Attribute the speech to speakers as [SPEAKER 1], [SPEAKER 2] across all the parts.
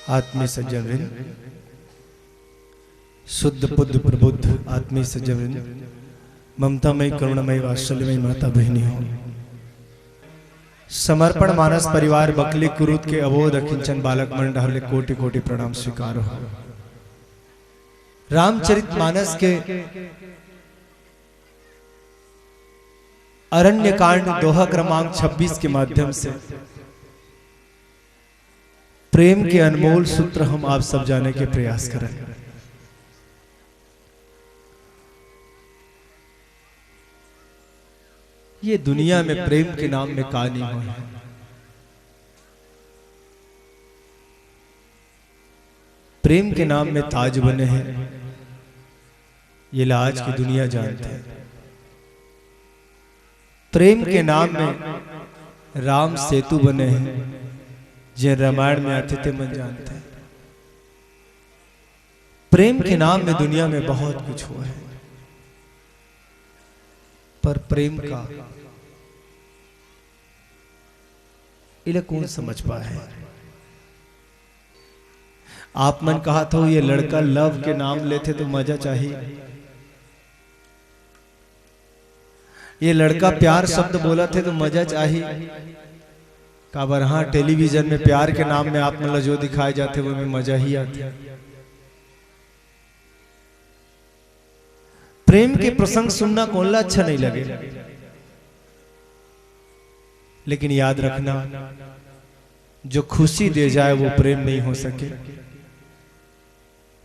[SPEAKER 1] आत्मीय सज्जन वृंद, शुद्ध बुद्ध प्रबुद्ध आत्मीय सज्जन वृंद, ममतामयी करुणामयी वात्सल्यमयी माता बहनी हो, समर्पण मानस परिवार बकली कुरुत के अबोध अकिंचन बालक मंडल कोटि कोटि प्रणाम स्वीकार हो। रामचरित मानस के अरण्य कांड दोहा क्रमांक 26 के माध्यम से प्रेम के अनमोल सूत्र हम आप सब जाने के प्रयास करें। ये दुनिया में प्रेम के नाम में कहानी हुई है। प्रेम के नाम में ताज बने हैं, ये लाज की दुनिया जानते हैं। प्रेम के नाम में राम सेतु बने हैं, जे रामायण में आते थे मन जानते हैं। प्रेम के नाम में दुनिया में बहुत कुछ हुआ है, पर प्रेम का इले कौन समझ पाया है। आप मन कहा था ये लड़का लव के नाम लेते तो मजा चाहिए, ये लड़का प्यार शब्द बोला थे तो मजा चाहिए। काबर हाँ, टेलीविजन में प्यार के नाम में आप मतलब जो दिखाए जाते वो में मजा ही आती। प्रेम के प्रसंग सुनना कौन ला अच्छा नहीं लगे, लेकिन याद रखना जो खुशी दे जाए वो प्रेम नहीं हो सके,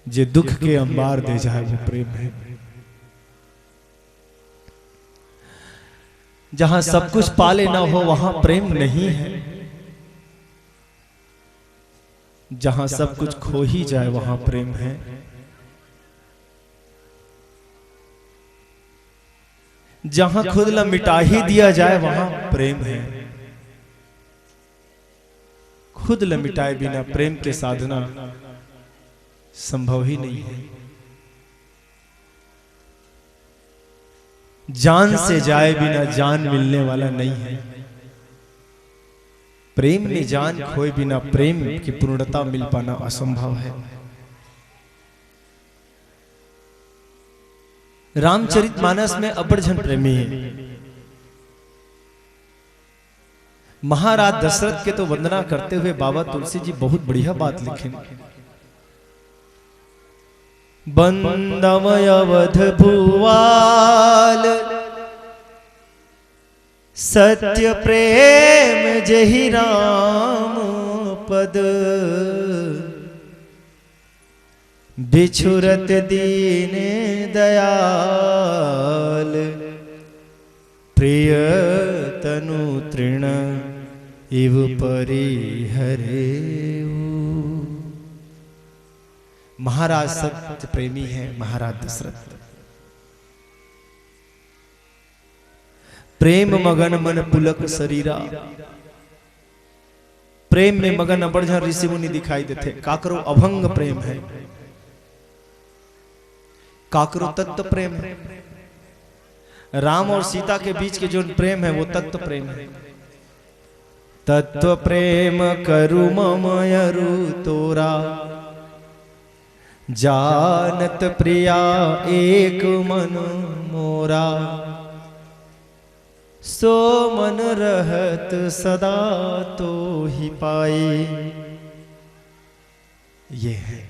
[SPEAKER 1] जो दुख के अंबार दे जाए वो प्रेम है। जहां सब कुछ पाले ना हो वहां प्रेम नहीं है, जहां सब कुछ खो ही जाए वहां प्रेम है। जहां खुद ला मिटा ही दिया जाए वहां प्रेम है। खुद ला मिटाए बिना प्रेम के साधना संभव ही नहीं है। जान से जाए बिना जान मिलने वाला नहीं है। प्रेम में जान खोए बिना प्रेम की पूर्णता मिल पाना असंभव है। रामचरितमानस में अबड़झन प्रेमी है। महाराज दशरथ के तो वंदना करते हुए बाबा तुलसी जी बहुत बढ़िया बात लिखे। बंदमय अवध भुवाल सत्य प्रेम जहि राम पद, बिछुरत दीन दयाल प्रिय तनु तृण इव परिहरे। महाराज सत्य प्रेमी है महाराज दशरथ। प्रेम मगन मन पुलक शरीरा। प्रेम में मगन अबड़झन ऋषि मुनि दिखाई देते। काकरो अभंग प्रेम है, काकरो तत्व प्रेम है। राम और सीता के बीच के जो प्रेम है वो तत्व प्रेम है। तत्व प्रेम करु ममयरु तोरा, जानत प्रिया एक मन मोरा, सो मन रहत सदा तो ही पाए। ये है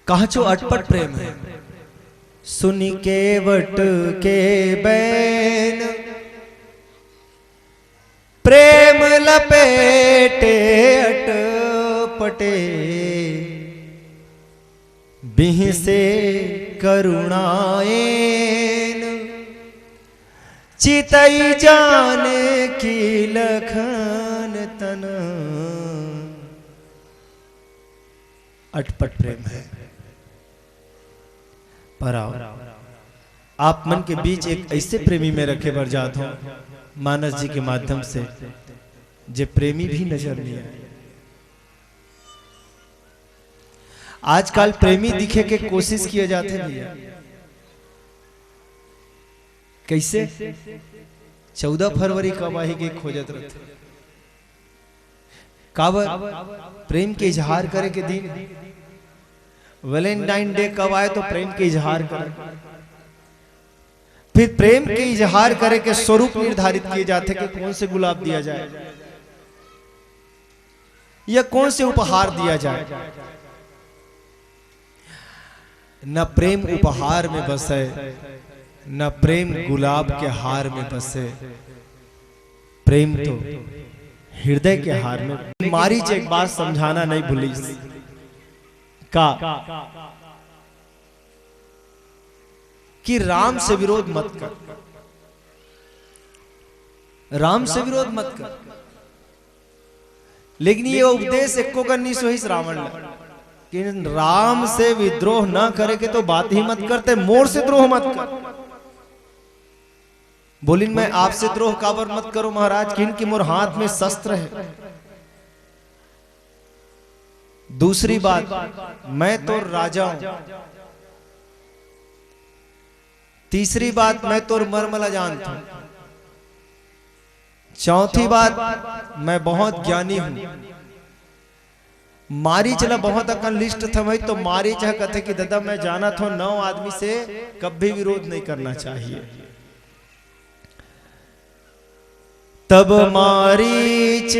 [SPEAKER 1] काचो अटपट प्रेम है। सुनी के वट के बैन, प्रेम लपेटे अटपटे, बिह से करुणाएन, चितई जाने की लखन तन। अटपट प्रेम है। पर आप मन के बीच एक ऐसे प्रेमी में रखे बर जात हो मानस जी के माध्यम से, जे प्रेमी भी नजर नहीं आए। आजकल प्रेमी दिखे के कोशिश किए जाते भैया। कैसे 14 फरवरी कब आएगी खोजत रहते। काबर प्रेम के इजहार करे के दिन। वैलेंटाइन डे कब आए तो प्रेम के इजहार करे। फिर प्रेम के इजहार करे के स्वरूप निर्धारित किए जाते कि कौन से गुलाब दिया जाए या कौन से उपहार दिया जाए। न प्रेम उपहार में बसे, न प्रेम गुलाब के हार में बसे, प्रेम तो हृदय के हार में। मारीच एक बात समझाना नहीं भूली का कि राम से विरोध मत कर, राम से विरोध मत कर। लेकिन ये उपदेश एको करनी सो ही रावण कि राम से विद्रोह ना करे के तो बात ही मत करते, मोर से द्रोह मत कर। बोली मैं आपसे द्रोह काबर मत करो महाराज, किन की मोर हाथ में शस्त्र है। दूसरी बात मैं तो राजा हूं। तीसरी बात मैं तो मरमला जानता हूं। चौथी बात मैं बहुत ज्ञानी हूं। मारी चला बहुत अकन लिस्ट था भाई, तो मारी चाह कहते कि दादा मैं जाना था 9 आदमी से कभी विरोध नहीं करना चाहिए। तब मारीच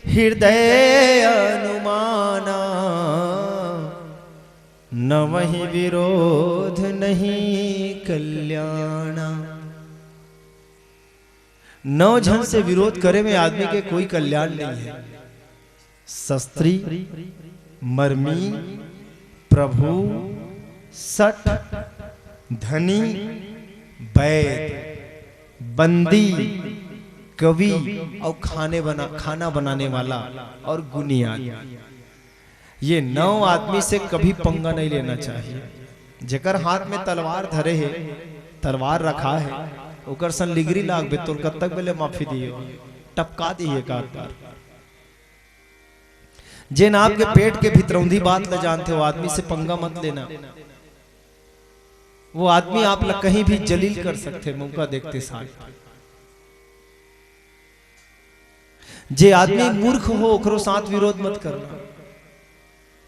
[SPEAKER 1] हृदय अनुमाना, न वही विरोध नहीं कल्याणा। 9 जन से विरोध करे में आदमी के कोई कल्याण नहीं है। शस्त्री, मर्मी, प्रभु, सठ, धनी, वैद, बंदी, कवि और खाना बनाने वाला और गुनी आदमी, ये 9 आदमी से कभी पंगा नहीं लेना चाहिए। जेकर हाथ में तलवार धरे है, तलवार रखा है, ओकर सन लिगरी लाग बे तो कब तक बेले माफी दिए, टपका दी एक आध बार। जिन आपके पेट के भीतरौंधी बात न जानते हो आदमी से पंगा मत लेना। वो आदमी आप ल कहीं भी जलील कर सकते मौका देखते साथ। जे आदमी मूर्ख हो ओकरो साथ विरोध मत करना।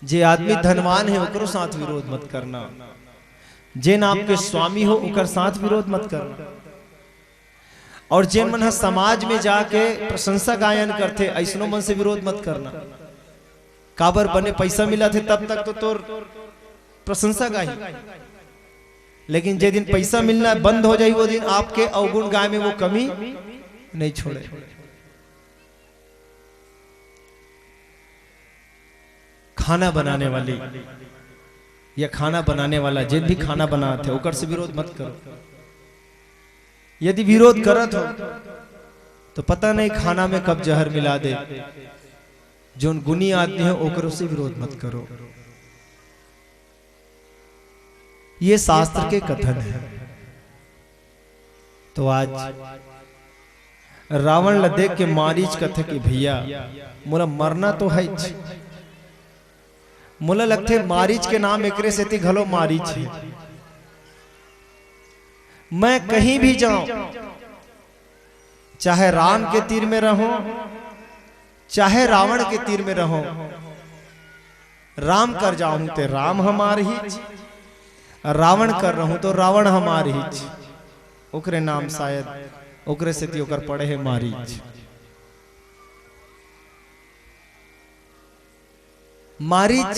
[SPEAKER 1] जे आदमी धनवान है ओकरो साथ विरोध मत करना। जिन आपके स्वामी हो ओकर साथ विरोध मत करना। और जिन मन समाज में जाके प्रशंसा गायन करते ऐसनो मन से विरोध मत करना। काबर बने पैसा मिला थे तब तक तो तोर प्रशंसा गाई, लेकिन जे दिन पैसा मिलना बंद हो जाए वो दिन आपके अवगुण गाय में वो कमी नहीं छोड़े। खाना बनाने वाली या खाना बनाने वाला जिन भी खाना बनाते ओकर से विरोध मत करो। यदि विरोध करत हो तो पता नहीं खाना में कब जहर मिला दे। जो गुनी आदमी है ओकरों से विरोध मत करो। ये शास्त्र के कथन है। तो आज रावण ल देख के मारीच कथे कि भैया मोला मरना तो है, मोला लगते मारीच के नाम एकरे से घलो मारीच है। मैं कहीं भी जाऊं, चाहे राम के तीर में रहूं चाहे रावण के तीर में रहूं, राम कर जाऊं तो राम हमार ही, रावण कर रहूं तो रावण हमार ही। ओकरे नाम शायद ओकरे से ओकर पड़े है मारीच। मारीच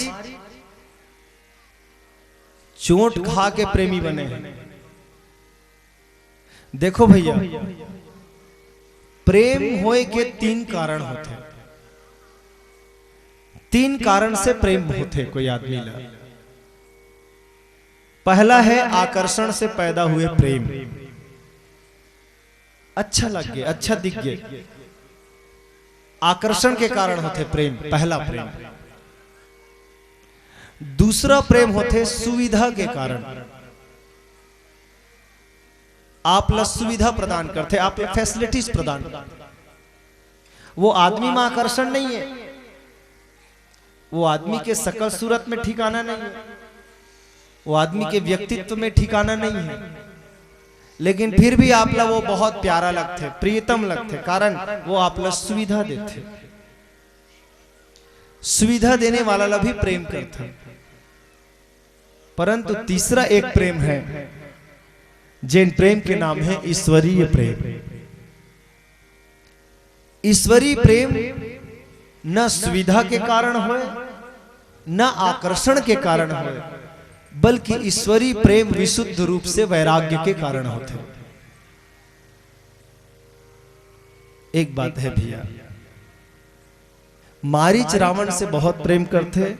[SPEAKER 1] चोट खा के प्रेमी बने हैं। देखो भैया प्रेम होए के 3 कारण होते हैं। 3 कारण से प्रेम होते कोई आदमी ला। पहला है आकर्षण से पैदा हुए प्रेम। अच्छा लग गया, अच्छा दिख गया, आकर्षण के कारण होते प्रेम, पहला प्रेम। दूसरा प्रेम होते सुविधा के कारण। आप ला सुविधा प्रदान करते, आप ला फैसिलिटीज प्रदान करते। वो आदमी में आकर्षण नहीं है, वो आदमी के शकल सूरत में ठिकाना नहीं है, वो आदमी के व्यक्तित्व में ठिकाना नहीं है, लेकिन फिर भी आप ला वो बहुत प्यारा लगते, प्रियतम लगते, कारण वो आप ला सुविधा देते। सुविधा देने वाला भी प्रेम करता, परंतु तीसरा एक प्रेम है, जिन प्रेम के नाम है ईश्वरीय प्रेम। ईश्वरीय प्रेम न सुविधा के कारण हो, न आकर्षण के कारण हो, बल्कि ईश्वरीय प्रेम विशुद्ध रूप से वैराग्य के कारण होते। एक बात है भैया, मारीच रावण से बहुत प्रेम करते,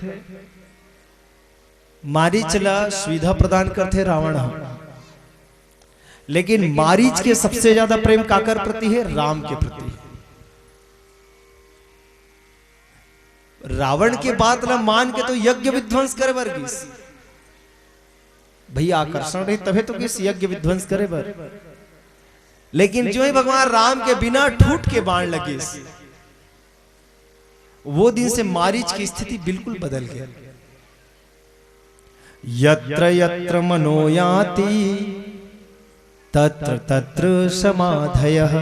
[SPEAKER 1] मारीच ला सुविधा प्रदान करते रावण, लेकिन मारीच के सबसे ज्यादा प्रेम काकर प्रति है? राम के प्रति। रावण के बात न मान के तो यज्ञ विध्वंस करे वर्गीस, भैया आकर्षण रही तभी तो किस यज्ञ विध्वंस करे बर। लेकिन जो ही भगवान राम के बिना ठूठ के बाण लगे, वो दिन से मारीच की स्थिति बिल्कुल बदल गया। यत्र यत्र मनोयाति तत्र तत्र समाधयः,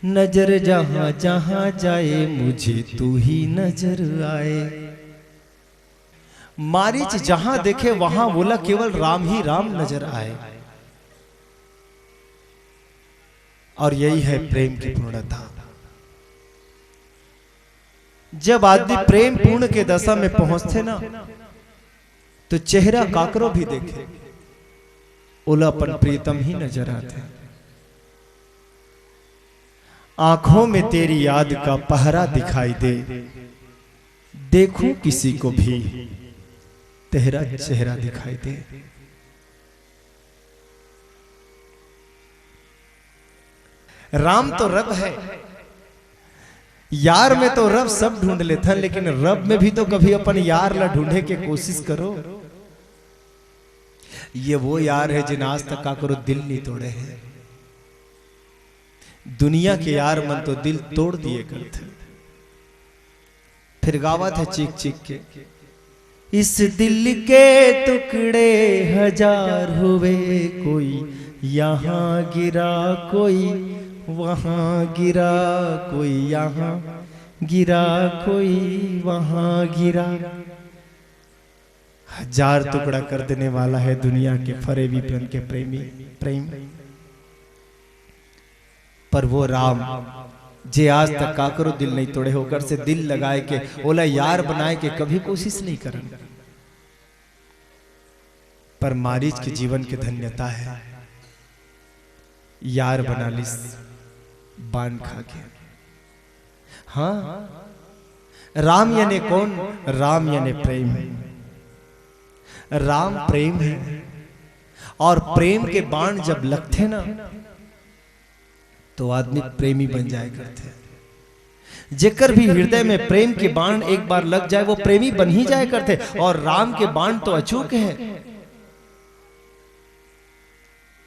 [SPEAKER 1] नजर जहां जहां जाए मुझे तू ही नजर आए। मारीच जहां देखे वहां बोला केवल राम ही राम नजर आए, और यही है प्रेम की पूर्णता। जब आदमी प्रेम पूर्ण के दशा में पहुंचते ना, तो चेहरा काकरो भी देखे ओलापन प्रीतम ही नजर आते। आंखों में तेरी याद का पहरा दिखाई दे, देखूं किसी को भी तेरा चेहरा दिखाई दे। राम तो रब है, यार में तो रब सब ढूंढ लेता, लेकिन रब में भी तो कभी अपन यार ला ढूंढे के कोशिश करो। ये वो यार है जिन आज तक का करो दिल नहीं तोड़े हैं। दुनिया के यार मन तो दिल तोड़ दिए करते, फिर गावत है चीख चीख के, इस दिल के टुकड़े हजार हुए, कोई यहाँ गिरा कोई वहां गिरा, कोई यहाँ गिरा कोई वहां गिरा। हजार टुकड़ा कर देने वाला है दुनिया के फरेबी प्रेम के प्रेम। पर वो राम जे आज तक काकरो दिल नहीं तोड़े, होकर से दिल लगाए के ओला यार बनाए के कभी कोशिश नहीं करन। पर मारीच के जीवन की धन्यता है, यार बना लिस बाण खा के। हाँ, राम यानी कौन? राम यानी प्रेम है। राम प्रेम है, और प्रेम के बाण जब लगते ना, तो आदमी प्रेमी बन जाए करते। जेकर भी हृदय में प्रेम के बाण एक बार लग जाए, वो प्रेमी बन ही जाए करते। और राम के बाण तो अचूक है,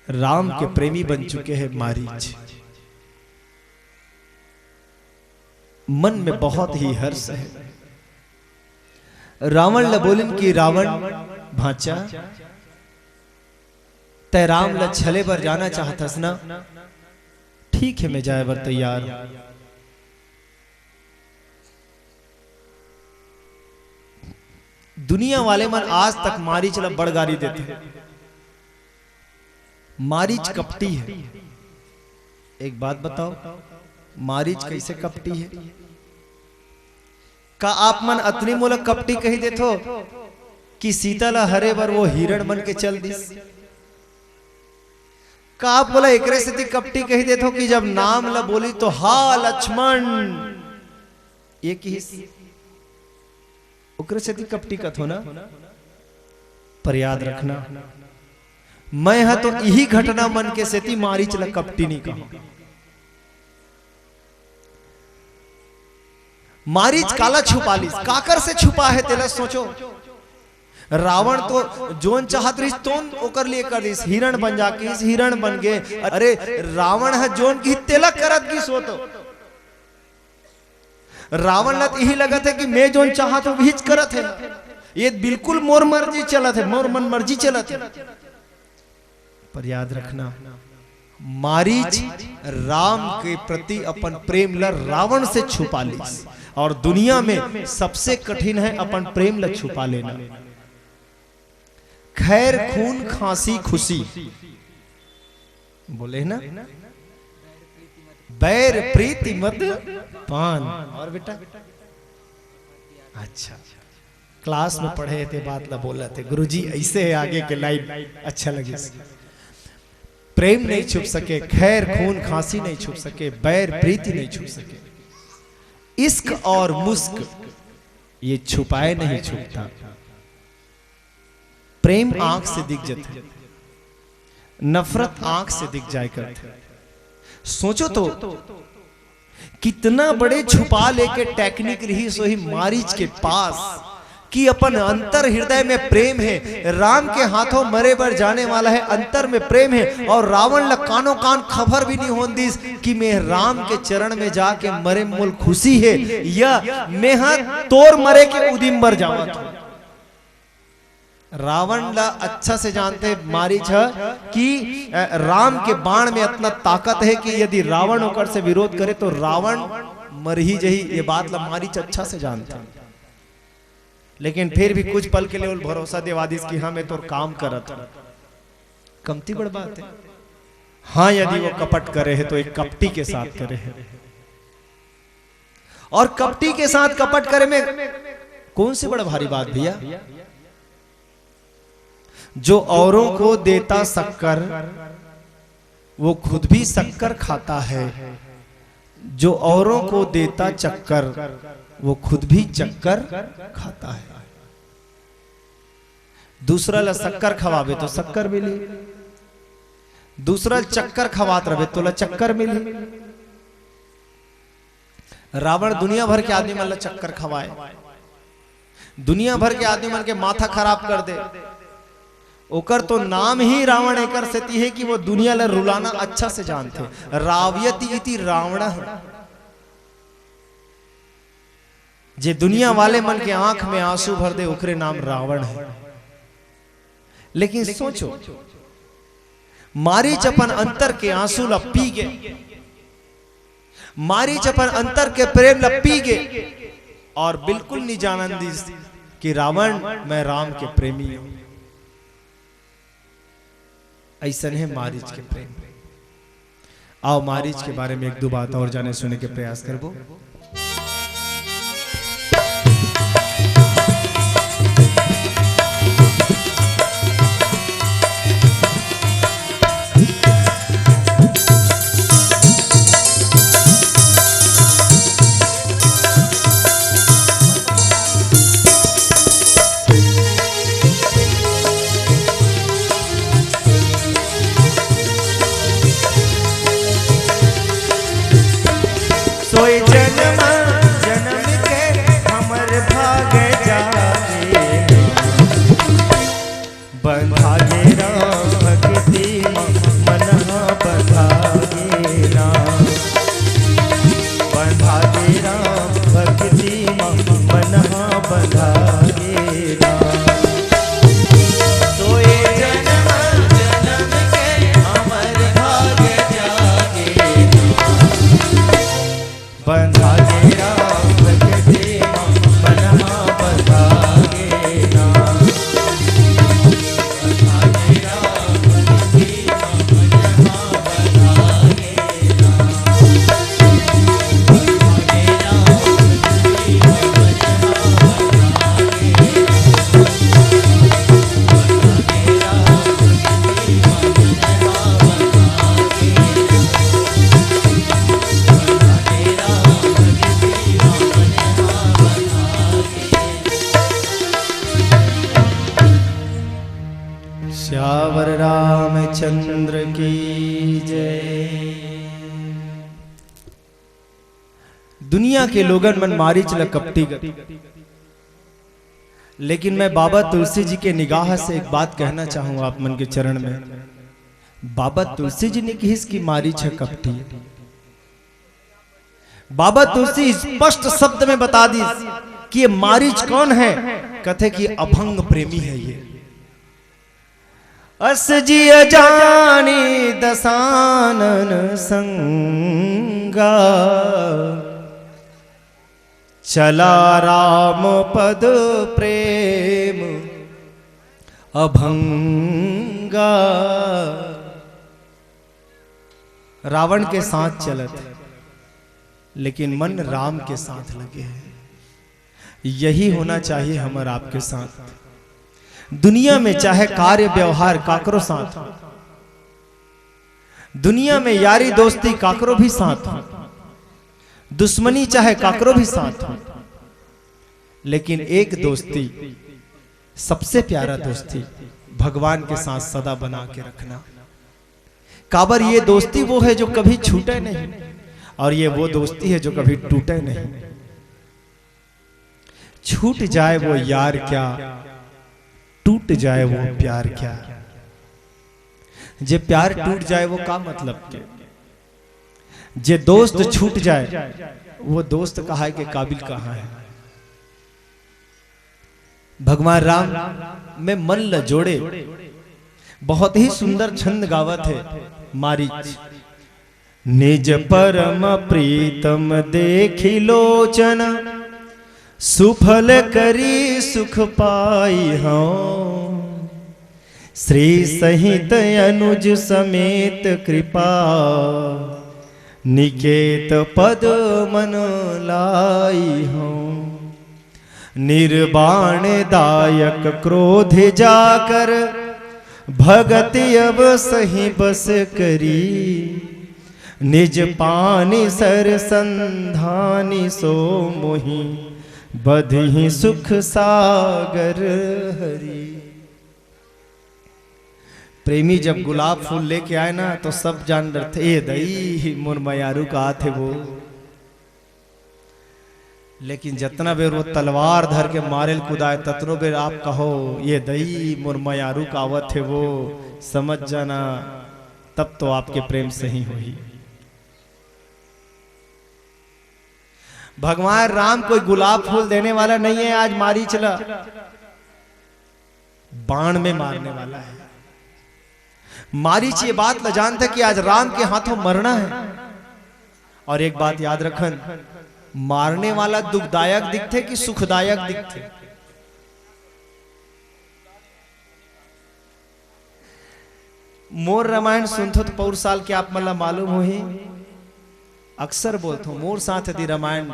[SPEAKER 1] राम के प्रेमी बन चुके हैं मारीच। मन में बहुत ही हर्ष है। रावण ल बोलिन की रावण भाचा, तय राम ल छले पर जाना चाहतस ना, ठीक है मैं जाए बर तैयार। दुनिया वाले मन आज तक मारीच ला बड़गारी देते। मारीच कपटी है। एक बात बताओ, मारीच कैसे कपटी है? का आप मन अतनी मोला कपटी कही देथो कि सीता ला हरे बर वो हिरण बन के चल दिस? का आप बोला एकरे से कपटी कही देथो कि जब नाम ला बोली तो हा लक्ष्मण, ये की ओकरे से कपटी कथो ना? पर याद रखना, मैं हा तो यही घटना मन के सेती मारीच ला कपटी नहीं कहा। मारीच काला छुपा ली, काकर से छुपा है तेला सोचो। रावण तो जोन चाहत रही तोन ओकर लिए कर दिस, हिरण बन जाके इस हिरण बन गए। अरे रावण है जोन की तेला करत की सोतो। रावण ला यही लगत है कि मैं जोन चाहत हूं वहीच करत है, ये बिल्कुल मोर मर्जी चलत है, मोर मन मर्जी चलत है। पर याद रखना, मारीच राम के प्रति अपन प्रेम ल रावण से छुपा ली, और दुनिया में सबसे कठिन है अपन प्रेम ल छुपा लेना। खैर खून खांसी खुशी बोले ना, बैर प्रीति मत पान। और बेटा अच्छा क्लास में पढ़े थे, बात ला बोला थे गुरुजी, ऐसे है आगे के लाइन अच्छा लगे। प्रेम नहीं छुप सके, खैर खून खांसी नहीं छुप सके, बैर प्रीति नहीं छुप सके, इश्क और मुस्क ये छुपाए नहीं छुपता। प्रेम आंख से दिख जाते, नफरत आंख से दिख जाए करते। सोचो तो कितना बड़े छुपा लेके टेक्निक रही सोही मारीच के पास कि अपन अंतर हृदय में प्रेम है, राम के हाथों मरे बर जाने वाला है, अंतर में प्रेम है, और रावण ला कानो कान खबर भी नहीं होन दिस कि मैं राम के चरण में जाके मरे मुल खुशी है, या मैं तोर मरे के उदिम बर जावत। रावण ला अच्छा से जानते मारीच कि राम के बाण में इतना ताकत है कि यदि रावण होकर से विरोध करे तो रावण मर ही जही, ये बात ला मारीच अच्छा से जानता। लेकिन फिर भी कुछ पल के लिए भरोसा देवादिस कि हाँ मैं तो काम करत, कमती बड़ बात है। हाँ यदि वो कपट करे है तो एक कपटी के साथ करे है, और कपटी के साथ कपट करे में कौन सी बड़ा भारी बात भैया। जो औरों को देता शक्कर वो खुद भी शक्कर खाता है, जो औरों को देता चक्कर वो खुद भी चक्कर खाता है। दूसरा ला शक्कर खवावे तो शक्कर मिली, दूसरा चक्कर खवात रहे तो ला चक्कर मिली। रावण दुनिया भर के आदमी मन ला चक्कर खवाए, दुनिया भर के आदमी मन के माथा खराब कर दे, ओकर तो नाम ही रावण एकर से है कि वो दुनिया ला रुलाना अच्छा से जानते। रावयति इति रावण, जे दुनिया वाले मन के आंख में आंसू भर दे ओकरे नाम रावण है। लेकिन सोचो मारीच अपन अंतर के आंसू ला पी गए, मारीच अपन अंतर के प्रेम ला पी गए, और बिल्कुल नहीं जानन दिस कि रावण मैं राम के प्रेमी हूं। ऐसा है मारीच के प्रेम। आओ मारीच के बारे में एक दो बात और जाने सुनने के प्रयास करबो। सोई जन्म जन्म के हमर भाग जागे, बंधागे राम भक्ति मनहा बंधागे राम, बंधागे राम भक्ति मनहा बंधागे राम। सोई जन्म जन्म के हमर भाग जागे, बंधागे राम भक्ति मनहा बंधागे राम, बंधागे राम भक्ति मनहा बंधागे राम, बंधागे राम भक्ति मनहा बंधागे श्यावर रामचंद्र की जय। दुनिया के लोगन मन मारीच ल कपटी गति, लेकिन मैं बाबा तुलसी जी के निगाह से एक बात कहना चाहूंगा आप मन के चरण में। बाबा तुलसी जी ने कही कि मारीच है कपटी। बाबा तुलसी स्पष्ट शब्द में बता दी कि ये मारीच कौन है। कहते कि अभंग प्रेमी है ये। अस जिय जानी दसानन संगा, चला राम पद प्रेम अभंगा। रावण के साथ चलत लेकिन मन राम के साथ लगे है। यही होना चाहिए हमारा आपके साथ। दुनिया में चाहे कार्य व्यवहार काकरो साथ हो, दुनिया में यारी दोस्ती काकरो भी साथ हो, दुश्मनी चाहे काकरो भी साथ हो, लेकिन एक दोस्ती, सबसे प्यारा दोस्ती भगवान के साथ सदा बना के रखना। काबर ये दोस्ती वो है जो कभी छूटे नहीं, और ये वो दोस्ती है जो कभी टूटे नहीं। छूट जाए वो यार क्या, टूट जाए वो प्यार क्या। जे प्यार टूट जाए वो का मतलब के, जे दोस्त छूट जाए वो दोस्त कहा के काबिल कहाँ है। भगवान राम में मन ल जोड़े बहुत ही सुंदर छंद गावत है मारीच। निज परम प्रीतम देखी लोचन, सुफल करी सुख पाई हूँ। श्री सहित अनुज समेत कृपा, निकेत पद मन लाई हूँ। निर्वाण दायक क्रोध जाकर, भगति अब सही बस करी। निज पानी सर संधानी सो मोही, बधि सुख सागर हरि। प्रेमी जब गुलाब फूल लेके आए ना तो सब जान रहे थे ये दई मुरमयारू का थे वो। लेकिन जितना बेर वो तलवार धर के मारेल कुदाए ततनो बेर आप कहो ये दई मुरमयारू का आवत है वो, समझ जाना तब तो आपके प्रेम सही हुई। भगवान राम कोई गुलाब फूल देने वाला नहीं है, आज मारी चला बाण में मारने वाला है। मारीच ये बात न जानता कि आज राम के हाथों मरना है। और एक बात याद रखन, मारने वाला दुखदायक दिखते कि सुखदायक दिखते। मोर रामायण सुनते तो पौर साल के आप मला मालूम हो ही अक्सर बोलते हो मोर साथ यदि रामायण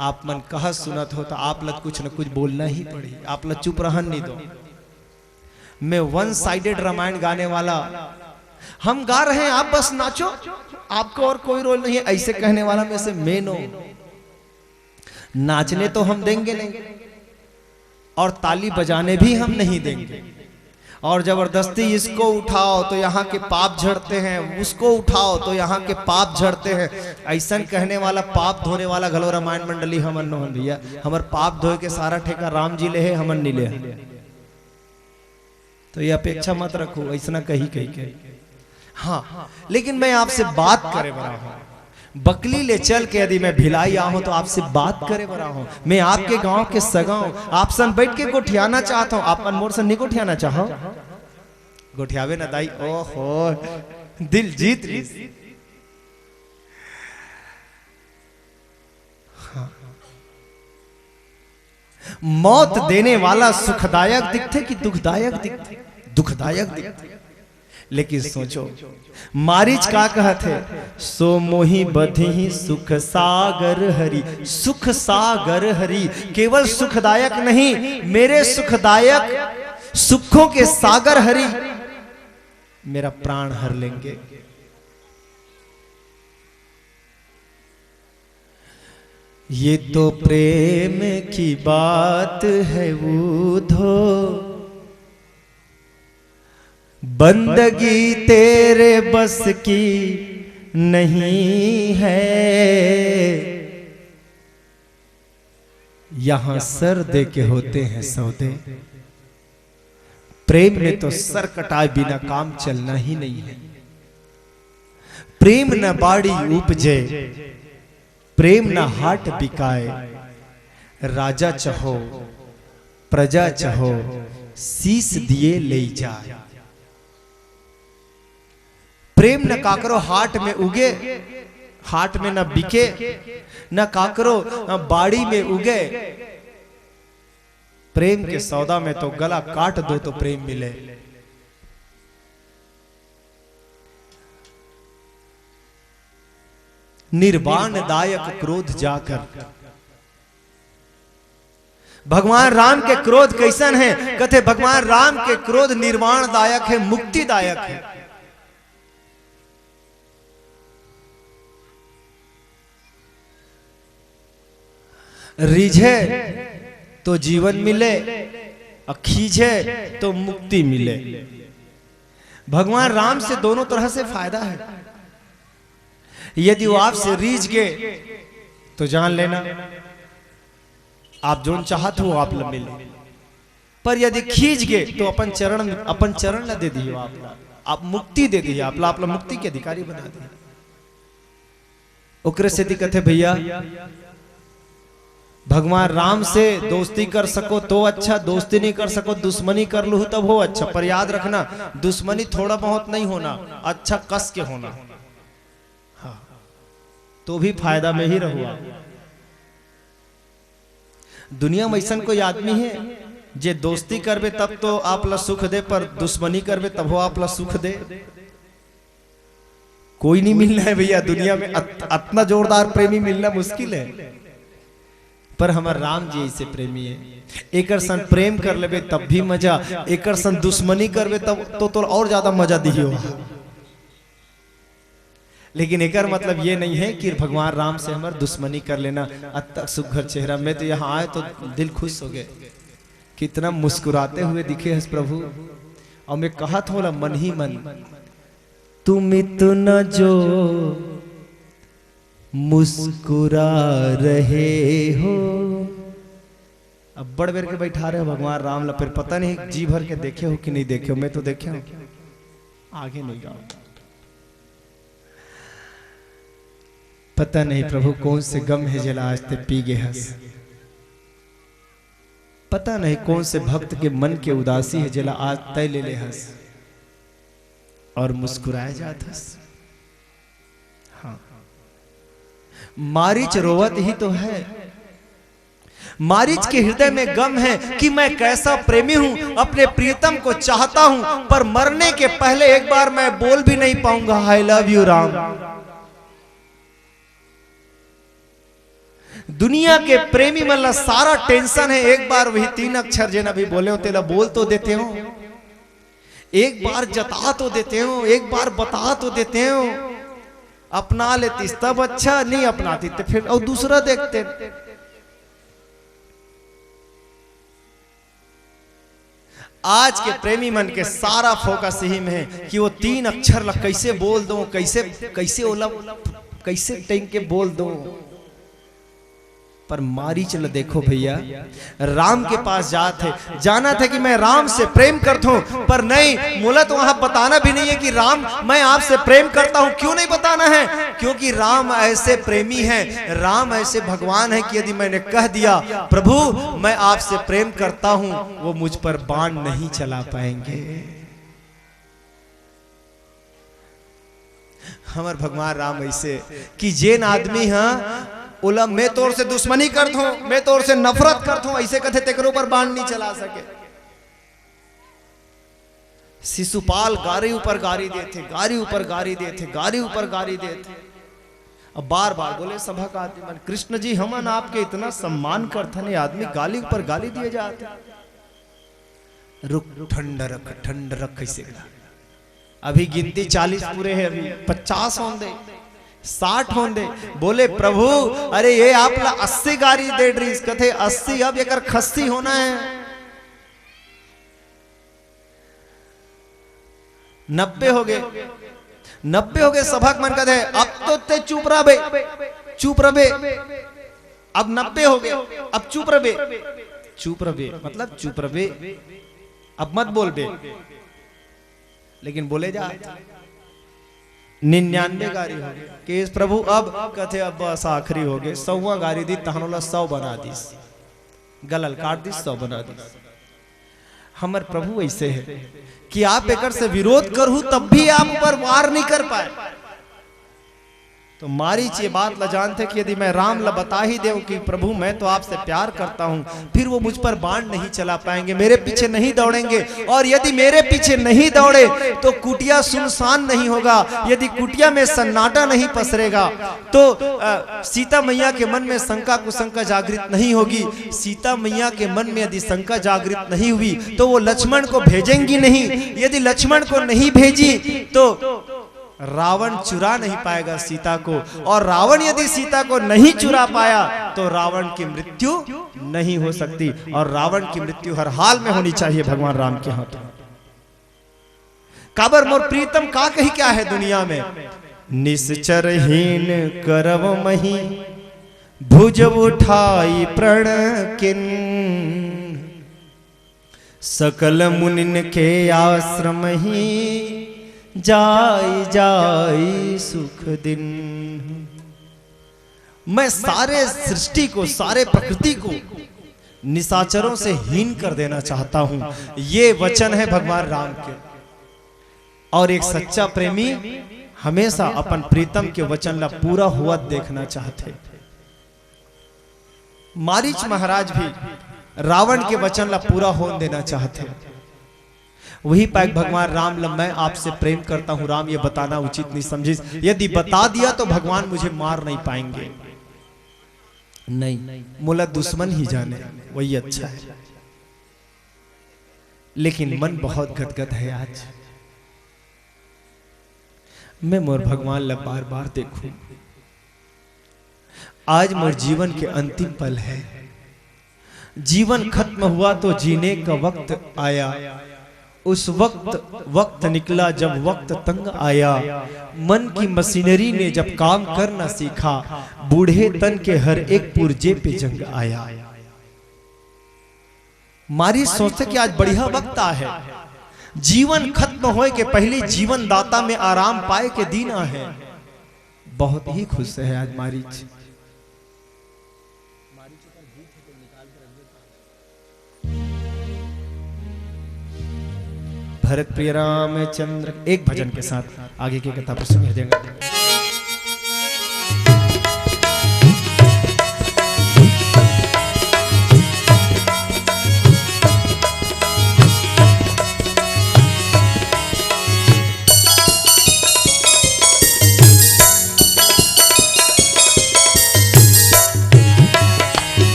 [SPEAKER 1] आप मन कह सुनत हो तो आप लग कुछ न कुछ बोलना ही पड़ी, आप लग चुप रहन नहीं दो। मैं वन साइडेड रामायण गाने वाला, हम गा रहे हैं आप बस नाचो, आपको और कोई रोल नहीं है, ऐसे कहने वाला में से मैं नो। नाचने तो हम देंगे नहीं और ताली बजाने भी हम नहीं देंगे, और जबरदस्ती इसको उठाओ तो यहाँ के पाप झड़ते हैं, उसको उठाओ तो यहाँ के पाप झड़ते हैं, ऐसा कहने वाला पाप धोने वाला घलो रामायण मंडली हमन नोहन भैया। हमार पाप धोए के सारा ठेका राम जी ले है, हमन नहीं ले है। तो ये अपेक्षा मत रखो ऐसा कही कही। हाँ, लेकिन मैं आपसे बात करे बरा हूँ, बकली ले चल के यदि मैं भिलाई आहूं तो आपसे बात करे बरा हूं। मैं आपके गांव के सगाऊं, आप सन बैठ के गोठियाना चाहता हूं। आप मन मोर सन नहीं गोठियाना चाहो, गोठियावे ना दाई। ओहो दिल जीत ली। हाँ। मौत देने वाला सुखदायक दिखते कि दुखदायक दिखते? दुखदायक दिखते। लेकिन सोचो मारीच का कहते, सो मोही बधी सुख सागर हरि। सुख सागर हरि केवल सुखदायक नहीं, मेरे सुखदायक सुखों के सागर हरि मेरा प्राण हर लेंगे। ये तो प्रेम की बात है उधो, बंदगी तेरे बस की नहीं है। यहां सर दे के होते हैं सौदे, प्रेम में तो सर कटाए बिना काम चलना ही नहीं है। प्रेम न बाड़ी उपजे, प्रेम न हाट बिकाए। राजा चाहो प्रजा चाहो, शीस दिए ले जाए। प्रेम न काकरो हाट में उगे, हाट में न बिके, न काकरो बाड़ी में उगे। प्रेम के सौदा में तो गला काट दो तो प्रेम मिले। निर्वाण दायक क्रोध जाकर। भगवान राम के क्रोध कैसन है? कहते भगवान राम के क्रोध निर्वाण दायक है, मुक्तिदायक है। रिझे तो जीवन मिले और खींचे तो मुक्ति मिले। भगवान राम से दोनों तरह से फायदा है। यदि वो आपसे रीझ गए तो जान लेना आप जो चाहत हो आप मिले, पर यदि खींच गए तो अपन चरण न दे दिए, आप मुक्ति दे दिए, आप मुक्ति के अधिकारी बना दिए। ओकरे से दिक्कत है भैया, भगवान राम से दोस्ती कर सको तो अच्छा, दोस्ती नहीं कर सको दुश्मनी कर लू तब हो अच्छा। पर याद रखना दुश्मनी थोड़ा बहुत नहीं होना, अच्छा कस के होना। हाँ, तो भी फायदा में ही रहुआ। दुनिया में ऐसा कोई आदमी है जे दोस्ती करबे तब तो आप ला सुख दे, पर दुश्मनी करबे तब हो आप ला सुख दे? कोई नहीं मिलना है भैया दुनिया में। इतना जोरदार प्रेमी मिलना मुश्किल है। पर हमार राम जी ऐसे प्रेमी है, एक सन प्रेम कर लेबे तब भी मजा, एक सन दुश्मनी करबे तब तो और ज्यादा मजा दियो। लेकिन एक मतलब ये नहीं है कि भगवान राम से हमार दुश्मनी कर लेना। अतक सुघर चेहरा में तो यहाँ आए तो दिल खुश हो गए, कितना मुस्कुराते हुए दिखे है प्रभु। और मैं कहा थोड़ा मन ही मन, तुम इतना जो मुस्कुरा रहे हो। अब बड़ बेर के बैठा रहे हो भगवान राम ला, फिर पता नहीं जी भर के देखे हो कि नहीं देखे हो। मैं तो देखे हूं, आगे नहीं जाओ। पता नहीं प्रभु कौन से गम है जला आज ते पी गे हंस। पता नहीं कौन से भक्त के मन के उदासी है जला आज तय ले ले हंस और मुस्कुराए जात हंस। हाँ, मारीच रोवत ही तो है। मारीच के हृदय में गम है कि मैं कैसा प्रेमी हूं, अपने प्रियतम को चाहता हूं, पर मरने के पहले एक बार मैं बोल भी नहीं पाऊंगा आई लव यू राम। दुनिया के प्रेमी मतलब सारा टेंशन है एक बार वही 3 अक्षर जे ना भी बोले हो तेला बोल तो देते हो, एक बार जता तो देते हो, एक बार बता तो देते हो। अपना लेती तब अच्छा, नहीं अपनाती तो फिर और दूसरा देखते। आज के प्रेमी मन के सारा फोकस यही में है कि वो 3 अक्षर ला कैसे बोल दो, कैसे ओला कैसे टेंग के बोल दो। पर मारीच ल देखो भैया, राम के पास जाना था कि मैं राम से प्रेम करता हूं, पर नहीं, मोला तो वहां बताना भी नहीं है कि राम मैं आपसे प्रेम करता हूं। क्यों नहीं बताना है? क्योंकि राम ऐसे प्रेमी हैं, राम ऐसे भगवान हैं कि यदि मैंने कह दिया प्रभु मैं आपसे प्रेम करता हूं, वो मुझ पर बाण नहीं चला पाएंगे। हमार भगवान राम ऐसे कि जेन आदमी है ओला मैं तोर से दुश्मनी करता हूं, मैं तोर से नफरत करता हूं, ऐसे कथे तेकरो पर बाण नहीं चला सके। शिशुपाल गारी ऊपर गारी देते, गारी ऊपर गारी देते, गारी ऊपर गारी देते। अब बार बार बोले सभा का आदमी, कृष्ण जी हमन आपके इतना सम्मान करते हैं, आदमी गाली ऊपर गाली दिए जाते। रुक, ठंड रख कैसे। अभी गिनती 40 पूरे है, अभी 50 होंगे 60 होंगे। बोले प्रभु अरे ये आप ला 80 गाड़ी दे ड्रीस कथे 80, अब एक खस्सी होना है। 90 हो गए, 90 हो गए। सभा मन कथे अब तो ते चुप रहे, अब 90 हो गए, अब चुप रहे मतलब चुप रहे, अब मत बोल बे। लेकिन बोले जा 99 गाड़ी हो गए कि प्रभु अब कथे अब बस आखिरी हो गए। 100वां गाड़ी दी तहनोला 100 बना दी, गलल काट दी 100 बना दी। हमर प्रभु ऐसे है कि आप एक से विरोध करू तब भी आप पर वार नहीं कर पाए। तो मारीच ये बात ला जानते कि यदि मैं राम ला बता ही दे कि प्रभु मैं तो आपसे प्यार करता हूं, फिर वो मुझ पर बाण नहीं चला पाएंगे, मेरे पीछे नहीं दौड़ेंगे। और यदि मेरे पीछे नहीं दौड़े तो कुटिया सुनसान नहीं होगा, यदि कुटिया में सन्नाटा नहीं पसरेगा तो सीता मैया के मन में शंका कुशंका जागृत नहीं होगी। सीता मैया के मन में यदि शंका जागृत नहीं हुई तो वो लक्ष्मण को भेजेंगी नहीं, यदि लक्ष्मण को नहीं भेजी तो रावण चुरा नहीं पाएगा सीता को, और रावण यदि सीता को नहीं चुरा पाया तो रावण की मृत्यु नहीं हो सकती, और रावण की मृत्यु हर हाल में होनी चाहिए भगवान राम के हाथों। काबर मोर प्रीतम का कही क्या है दुनिया में, निश्चरहीन करव मही भुज उठाई प्रण किन, सकल मुनिन के आश्रम ही जाई जाई सुख दिन। मैं सारे सृष्टि को, सारे प्रकृति को निशाचरों से हीन कर देना चाहता हूं। ये वचन है भगवान राम के, और एक सच्चा प्रेमी हमेशा अपन प्रीतम के वचन ला पूरा हुआ देखना चाहते। मारीच महाराज भी रावण के वचन ला पूरा होने देना चाहते। वही पैक भगवान राम ला मैं आपसे प्रेम करता हूं राम ये बताना उचित नहीं समझी, यदि बता दिया तो भगवान मुझे मार नहीं पाएंगे। नहीं, मोला दुश्मन ही जाने वही अच्छा है, लेकिन मन बहुत गदगद है आज। मैं मोर भगवान ला बार बार देखूं, आज मोर जीवन के अंतिम पल है। जीवन खत्म हुआ तो जीने का वक्त आया, उस वक्त निकला जब वक्त तंग आया। मन की मशीनरी ने जब काम करना सीखा, बूढ़े तन के हर एक पुर्जे पे जंग आया। मारी सोचते कि आज बढ़िया वक्त आ है, जीवन खत्म होए के पहले जीवन दाता में आराम पाए के दिन आ है। बहुत ही खुश है आज मारीच। भरत प्रिय रामचंद्र एक भजन के साथ आगे की कथा पर सुनिए देंगे।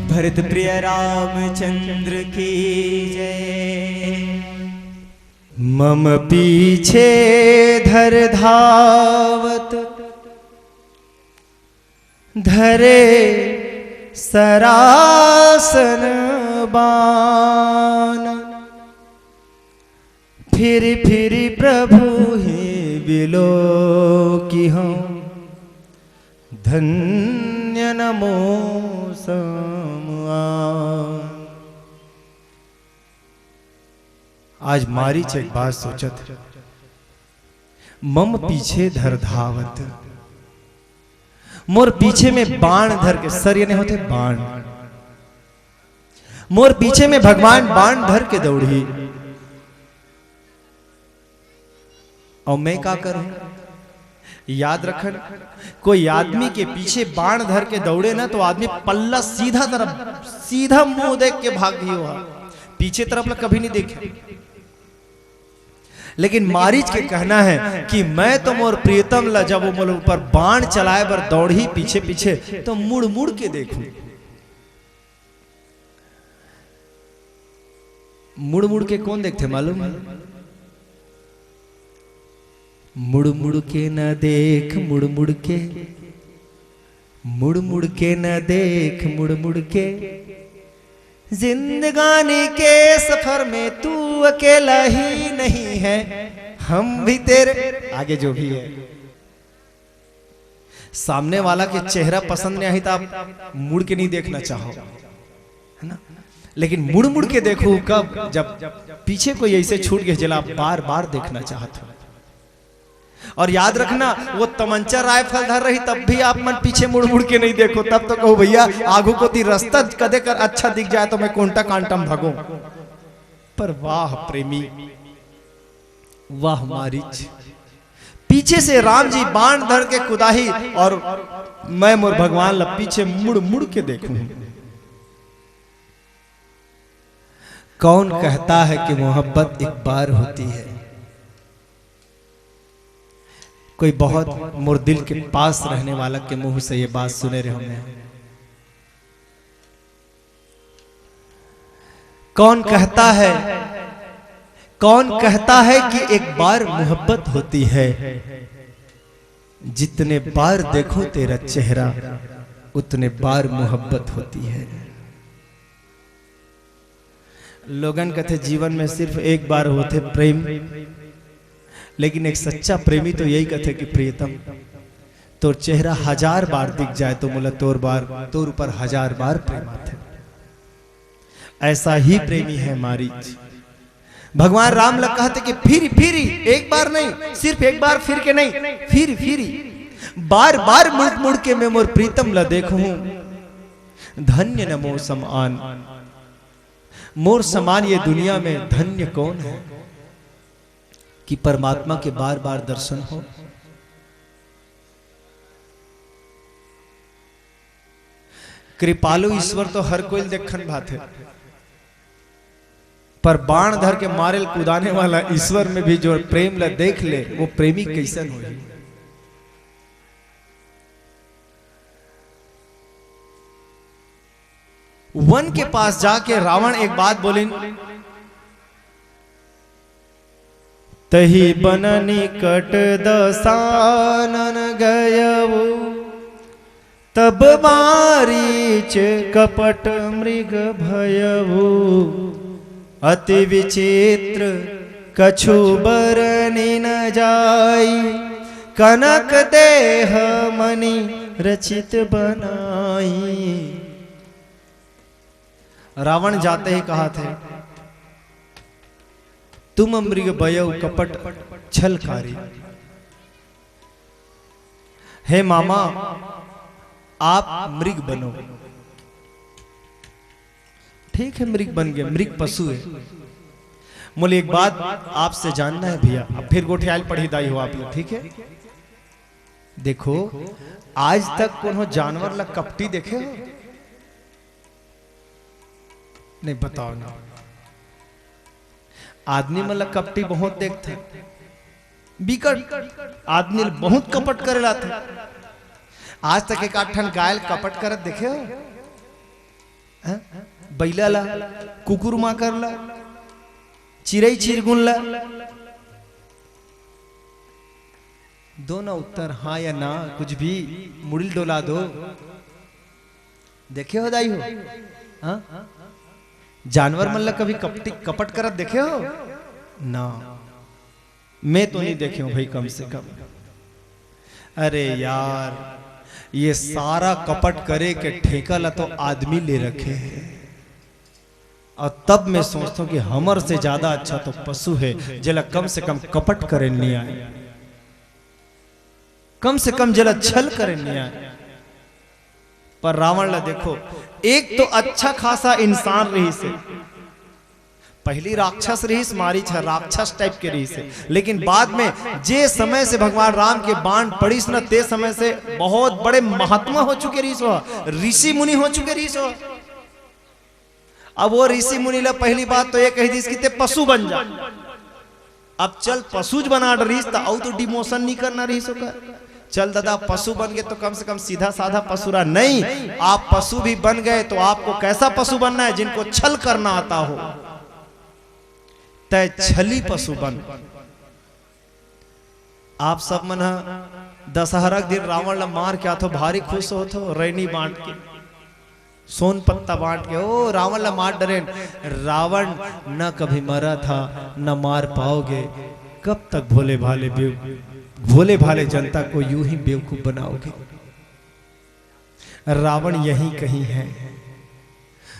[SPEAKER 1] भरत प्रिय रामचंद्र की जय। मम पीछे धर धावत धरे सरासन बान, फिर प्रभु ही बिलो की हम धन्य धन्य नमो समान। आज मारीच एक बात सोचत, मम पीछे धर धावत, मोर पीछे में बाण धर के, सर ये नहीं होते बाण, मोर पीछे में भगवान बाण धर के दौड़ी, और मैं क्या करूं? याद रखन, कोई आदमी के पीछे बाण धर के दौड़े ना तो आदमी पल्ला सीधा तरफ, सीधा मुंह देख के भाग गई हुआ, पीछे तरफ ला कभी नहीं देखे। लेकिन मारीच के कहना है कि मैं तो मोर प्रियतम ला जब वो मोर ऊपर बाण चलाए बर दौड़ी पीछे पीछे तो मुड़ मुड़ के देखूं। मुड़ मुड़ के कौन देखते मालूम है? मुड़ मुड़ के न देख, मुड़ मुड़ के, मुड़ मुड़ के न देख, मुड़ मुड़ के, जिंदगानी के सफर में तू अकेला ही नहीं है, हम भी तेरे, आगे जो भी है। सामने वाला के चेहरा पसंद नहीं आई तो आप मुड़ के नहीं देखना चाहो, है ना? लेकिन मुड़ मुड़ के देखो कब? जब पीछे कोई ऐसे छूट गया जला आप बार बार देखना चाहते हो। और याद रखना, वो तमंचा राइफल धर रही तब भी आप मन पीछे मुड़ मुड़ के नहीं देखो, तब तो कहो भैया आगू को ती रास्ता कदे कर अच्छा दिख जाए तो मैं कोंटा कांटम भागो। पर वाह प्रेमी, वाह मारीच, पीछे से राम जी बाण धर के कुदाही और मैं मोर भगवान ला पीछे मुड़ मुड़ के देखूं। कौन कहता है कि मोहब्बत एक बार होती है? कोई बहुत मोर दिल के पास रहने वाला के मुंह से ये बात सुने रहे हमने। कौन कहता है, कौन कहता है कि एक बार मोहब्बत होती है? जितने बार देखो तेरा चेहरा उतने बार मोहब्बत होती है। लोगन कहते जीवन में सिर्फ एक बार होते प्रेम, लेकिन एक सच्चा प्रेमी तो यही कहते कि प्रियतम तोर चेहरा 1000 बार दिख जाए तो मुला तोर ऊपर 1000 बार प्रेम आते। ऐसा ही प्रेमी है मारीच। भगवान राम लग कहते कि फिर एक बार नहीं, सिर्फ एक बार फिर के नहीं, फिर बार बार मुड़ मुड़ के मैं मोर प्रीतम ला देखूं। धन्य नमो समान, मोर समान ये दुनिया में धन्य कौन है कि परमात्मा के बार बार दर्शन हो। कृपालु ईश्वर तो हर कोई देखन बात है, पर बाण धर के मारेल कुदाने वाला ईश्वर में भी जो प्रेम ला देख ले वो प्रेमी कैसन हो। वन के पास जाके रावण एक बात बोले, तही बन निकट दसानन गयऊ, तब मारीच कपट मृग भयऊ, अति विचित्र कछु बरनी न जाई, कनक देह मणि रचित बनाई। रावण जाते ही कहा थे, तुम मृग भयऊ कपट छलकारी। हे मामा आप मृग बनो। ठीक है मृग बन गया, मृग पशु है। मुझे एक बात आपसे जानना है भैया, अब फिर गोठियाल पढ़ी दाई हो आप लोग, ठीक है? देखो आज तक कोनो जानवर ला कपटी देखे हो? नहीं बताओ ना। आदमी मतलब कपटी बहुत देखते, बिकट आदमी बहुत कपट करे लाते। आज तक एक आठन गायल कपट करत देखे हो? बैला ला, कुकुर मा कर ला, चिरई चिरगुन ला। दो ना उत्तर, हाँ या ना, कुछ भी मुड़िल डोला दो। देखे हो दाई हो? हाँ जानवर मल्ला कभी कपट करत देखे हो ना? मैं तो नहीं देखे हूं भाई, कम से कम। अरे यार ये सारा कपट करे के ठेका ला तो आदमी ले रखे हैं। और तब मैं सोचता हूं कि हमर से ज्यादा अच्छा तो पशु है, जला कम से कम कपट करे नहीं आए, कम से कम जला छल करे नहीं आए। पर रावण ला देखो, एक तो अच्छा खासा इंसान रही से, पहली राक्षस रही मारीच है, राक्षस टाइप के रही से, लेकिन बाद में जे समय से भगवान राम के बाण पड़ी न, ते समय से बहुत बड़े महात्मा हो चुके रही सो, ऋषि मुनि हो चुके रही सो। अब वो ऋषि मुनि ला पहली बात तो ये कही थी कि ते पशु बन जा। अब चल पशु बना रही तो डिमोशन नहीं करना रही सो कर, चल दादा पशु बन गए तो कम से कम सीधा साधा पशुरा नहीं, आप पशु भी बन गए तो आपको कैसा पशु बनना है, जिनको छल करना आता हो, तय छली पशु बन। आप सब मन दशहरा के दिन रावण ला मार के आथो, भारी खुश होथो, रैनी बांट के, सोन पत्ता बांट के, ओ रावण ला मार डरे। रावण न कभी मरा था, न मार पाओगे, कब तक भोले भाले जनता को यूं ही बेवकूफ बनाओगे। रावण यहीं कहीं है,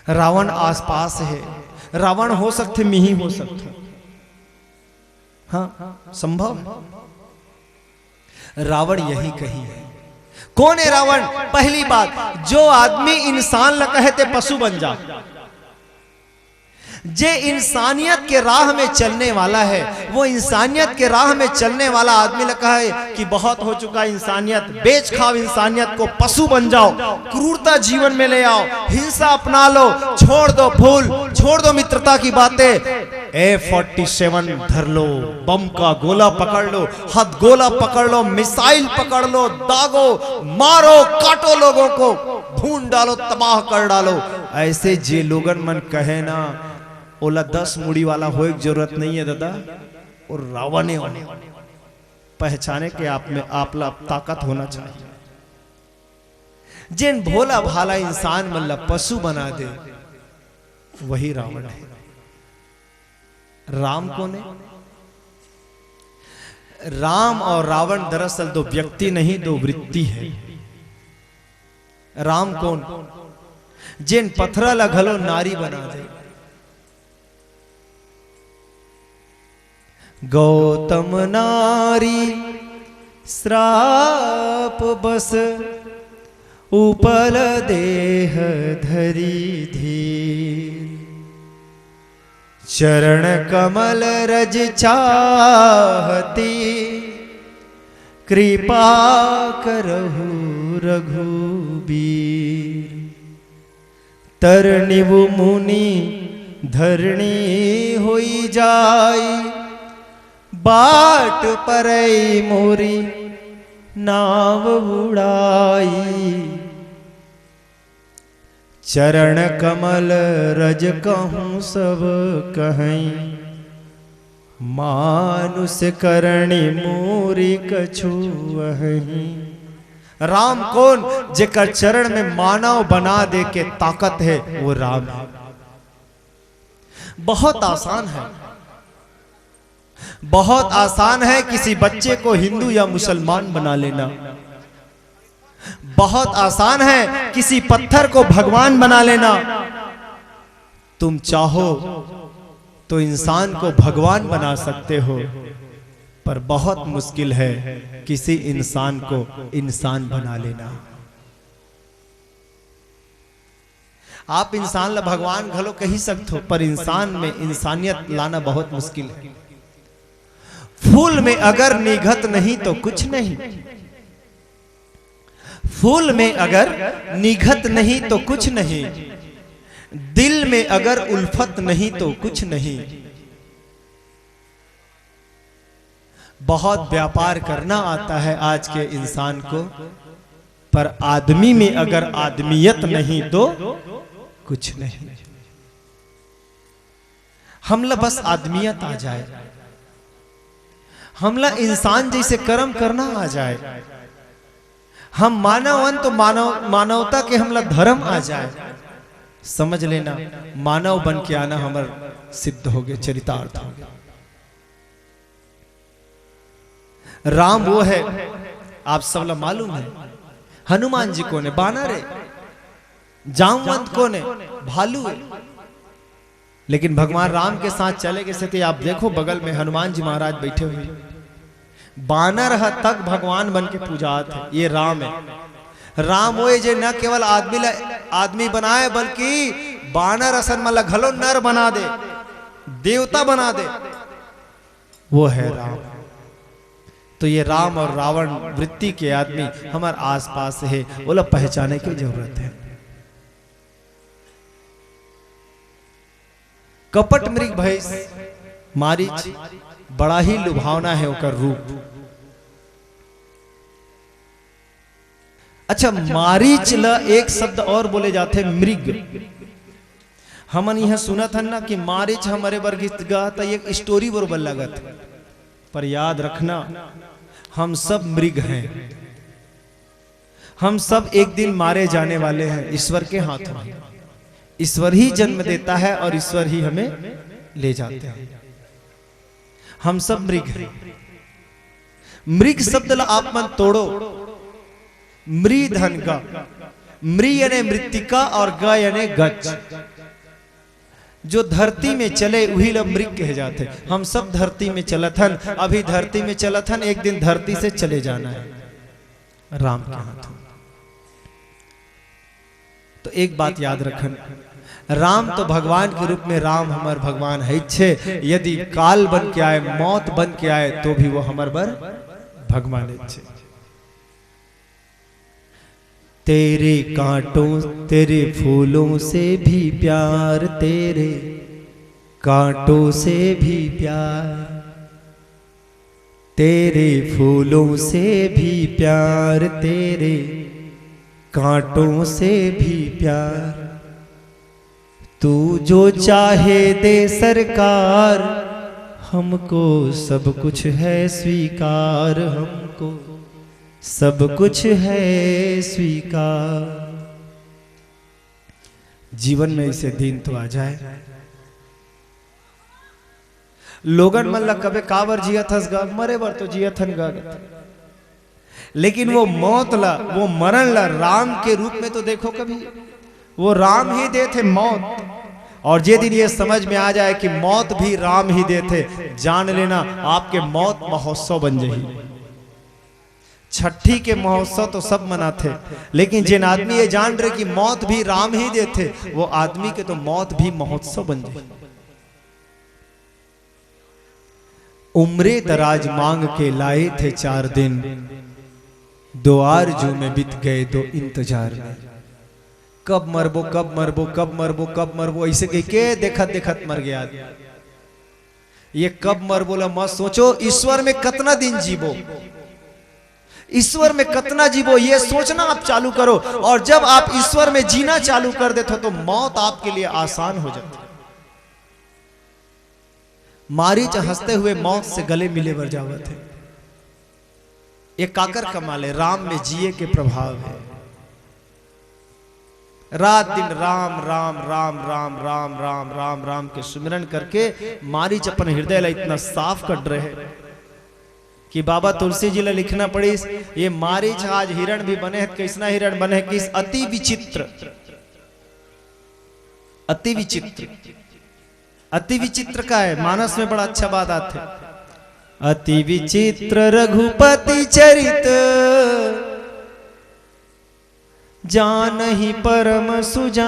[SPEAKER 1] रावण आसपास है, रावण हो सकते मिही हो सकते, हाँ संभव, रावण यही कहीं है। कौन है रावण? पहली बात, जो आदमी इंसान ल कहते पशु बन जा, जे इंसानियत के राह में चलने वाला है, वो इंसानियत के राह में चलने वाला आदमी लगा है कि बहुत हो चुका इंसानियत, बेच खाओ इंसानियत को, पशु बन जाओ, क्रूरता जीवन में ले आओ, हिंसा अपना लो, छोड़ दो फूल, छोड़ दो मित्रता की बातें, A47 धर लो, बम का गोला पकड़ लो, हद गोला पकड़ लो, मिसाइल पकड़ लो, दागो, मारो, काटो, लोगों को भून डालो, तबाह कर डालो। ऐसे जे लोगन मन कहे ना, ओला 10 मुड़ी वाला हो एक जरूरत नहीं है दादा, और रावण पहचाने के आप में आपला ताकत होना चाहिए। जिन भोला भाला इंसान मल्ला पशु बना दे, वही रावण है। राम कौन है? राम और रावण दरअसल दो व्यक्ति नहीं, दो वृत्ति है। राम कौन? जिन पत्थरा लगलो नारी बना दे। गौतम नारी श्राप बस, उपल देह धरी धीर, चरण कमल रज चाहती, कृपा करहु रघुबीर। तरनिवु मुनि धरणी होई जाई, बाट परई मोरी नाव उड़ाई। चरण कमल रज कहूँ सब कहीं, मानुष करणी मोरी कछु वहीं। राम कौन? जेकर चरण में मानव बना दे के ताकत है, वो राम है। बहुत आसान है, बहुत आसान है किसी बच्चे को हिंदू या मुसलमान बना लेना। बहुत आसान है किसी पत्थर को भगवान बना लेना। तुम चाहो तो इंसान को भगवान बना सकते हो, पर बहुत मुश्किल है किसी इंसान को इंसान बना लेना। आप इंसान ला भगवान घलो कही सकते हो, पर इंसान में इंसानियत लाना बहुत मुश्किल है। फूल में अगर निघत नहीं तो कुछ नहीं, फूल में अगर निघत नहीं तो कुछ नहीं, दिल में अगर उल्फत नहीं तो कुछ नहीं। बहुत व्यापार करना आता है आज के इंसान को, पर आदमी में अगर आदमियत नहीं तो कुछ नहीं। हमला बस आदमियत आ जाए, हमला इंसान जैसे कर्म करना आ जाए, हम मानवन तो मानवता के हमला धर्म आ जाए, समझ लेना मानव बन के आना हमार सिद्ध हो गए, चरितार्थ हो गया। राम वो है, आप सब लोग मालूम है, हनुमान जी को ने बानर है, जामवंत को ने भालू है। लेकिन भगवान राम के साथ चले गए से आप देखो बगल में हनुमान जी महाराज बैठे हुए, बानर तक भगवान बन के पूजात है। ये राम है। राम वो जे न केवल आदमी बनाए बल्कि बानर असन मला घलो नर बना दे, देवता बना दे, वो है राम। तो ये राम और रावण वृत्ति के आदमी हमारे आसपास है, वो लोग पहचाने की जरूरत है। कपट मृग भैंस मारीच बड़ा ही लुभावना है ओकर रूप। अच्छा, मारीच ल एक शब्द और बोले जाते मृग। हमन यह सुनत हन ना कि मारीच हमारे वर्ग तो एक स्टोरी बरोबर लगत, पर याद रखना हम सब मृग हैं। हम सब एक दिन मारे जाने वाले हैं ईश्वर के हाथों में। ईश्वर ही जन्म देता है और ईश्वर ही हमें ले जाते हैं। हम सब मृग हैं। मृग शब्द ला आप मन तोड़ो, मृ धन ग, मृ यानी मृतिका और ग यानी गच। जो धरती में चले वही लोग मृग कहे जाते। हम सब धरती में चलत हन, अभी धरती में चलत हन, एक दिन धरती से चले जाना है राम के हाथों। तो एक बात याद रखन, राम तो भगवान के रूप में राम हमार भगवान है छे। यदि काल बन के आए, मौत बन के आए, तो भी वो हमार बर भगवान है छे। तेरे कांटों तेरे फूलों से भी प्यार, तेरे कांटों से भी प्यार, तेरे फूलों से भी प्यार, तेरे कांटों से भी प्यार। तू जो चाहे दे सरकार, हमको सब कुछ है स्वीकार, हमको सब कुछ है स्वीकार। जीवन में इसे दिन तो आ जाए। लोगन मन ला कबे काबर जियत हस गा, मरे बर तो जियत हन गा, लेकिन वो मौत ला, वो मरण ला राम के रूप में तो देखो कभी। वो राम ही देते मौत, और जे दिन ये समझ में आ जाए कि मौत भी राम ही देते, जान लेना आपके मौत महोत्सव बन जाएगी। छठी के महोत्सव तो सब मनाते, लेकिन जिन आदमी ये जान रहे कि मौत भी राम ही देते, वो आदमी के तो मौत भी महोत्सव बन जाए। उम्रे दराज मांग के लाए थे 4 दिन, 2 आरज़ू में बीत गए 2 इंतजार में। कब मरबो कब मरबो कब मरबो कब मरबो ऐसे कह के देखत देखत मर गया। ये कब मरबो ला मत सोचो, ईश्वर में कितना दिन जीवो, ईश्वर में कितना जीवो ये सोचना आप चालू करो। और जब आप ईश्वर में जीना चालू कर देते हो तो मौत आपके लिए आसान हो जाती है। मारीच हंसते हुए मौत से गले मिले बर जावत है। ये काकर कमाल है, राम में जिए के प्रभाव है। रात दिन राम राम राम राम राम राम राम राम के सुमिरन करके मारीच अपन हृदय ला इतना साफ कर रहे कि बाबा तुलसी जी ला लिखना पड़ी। ये मारीच आज हिरण भी बने हैं, कैसना हिरण बने हैं कि अति विचित्र, अति विचित्र, अति विचित्र का है। मानस में बड़ा अच्छा बात आते, अति विचित्र रघुपति चरित, जान ही परम सुजान,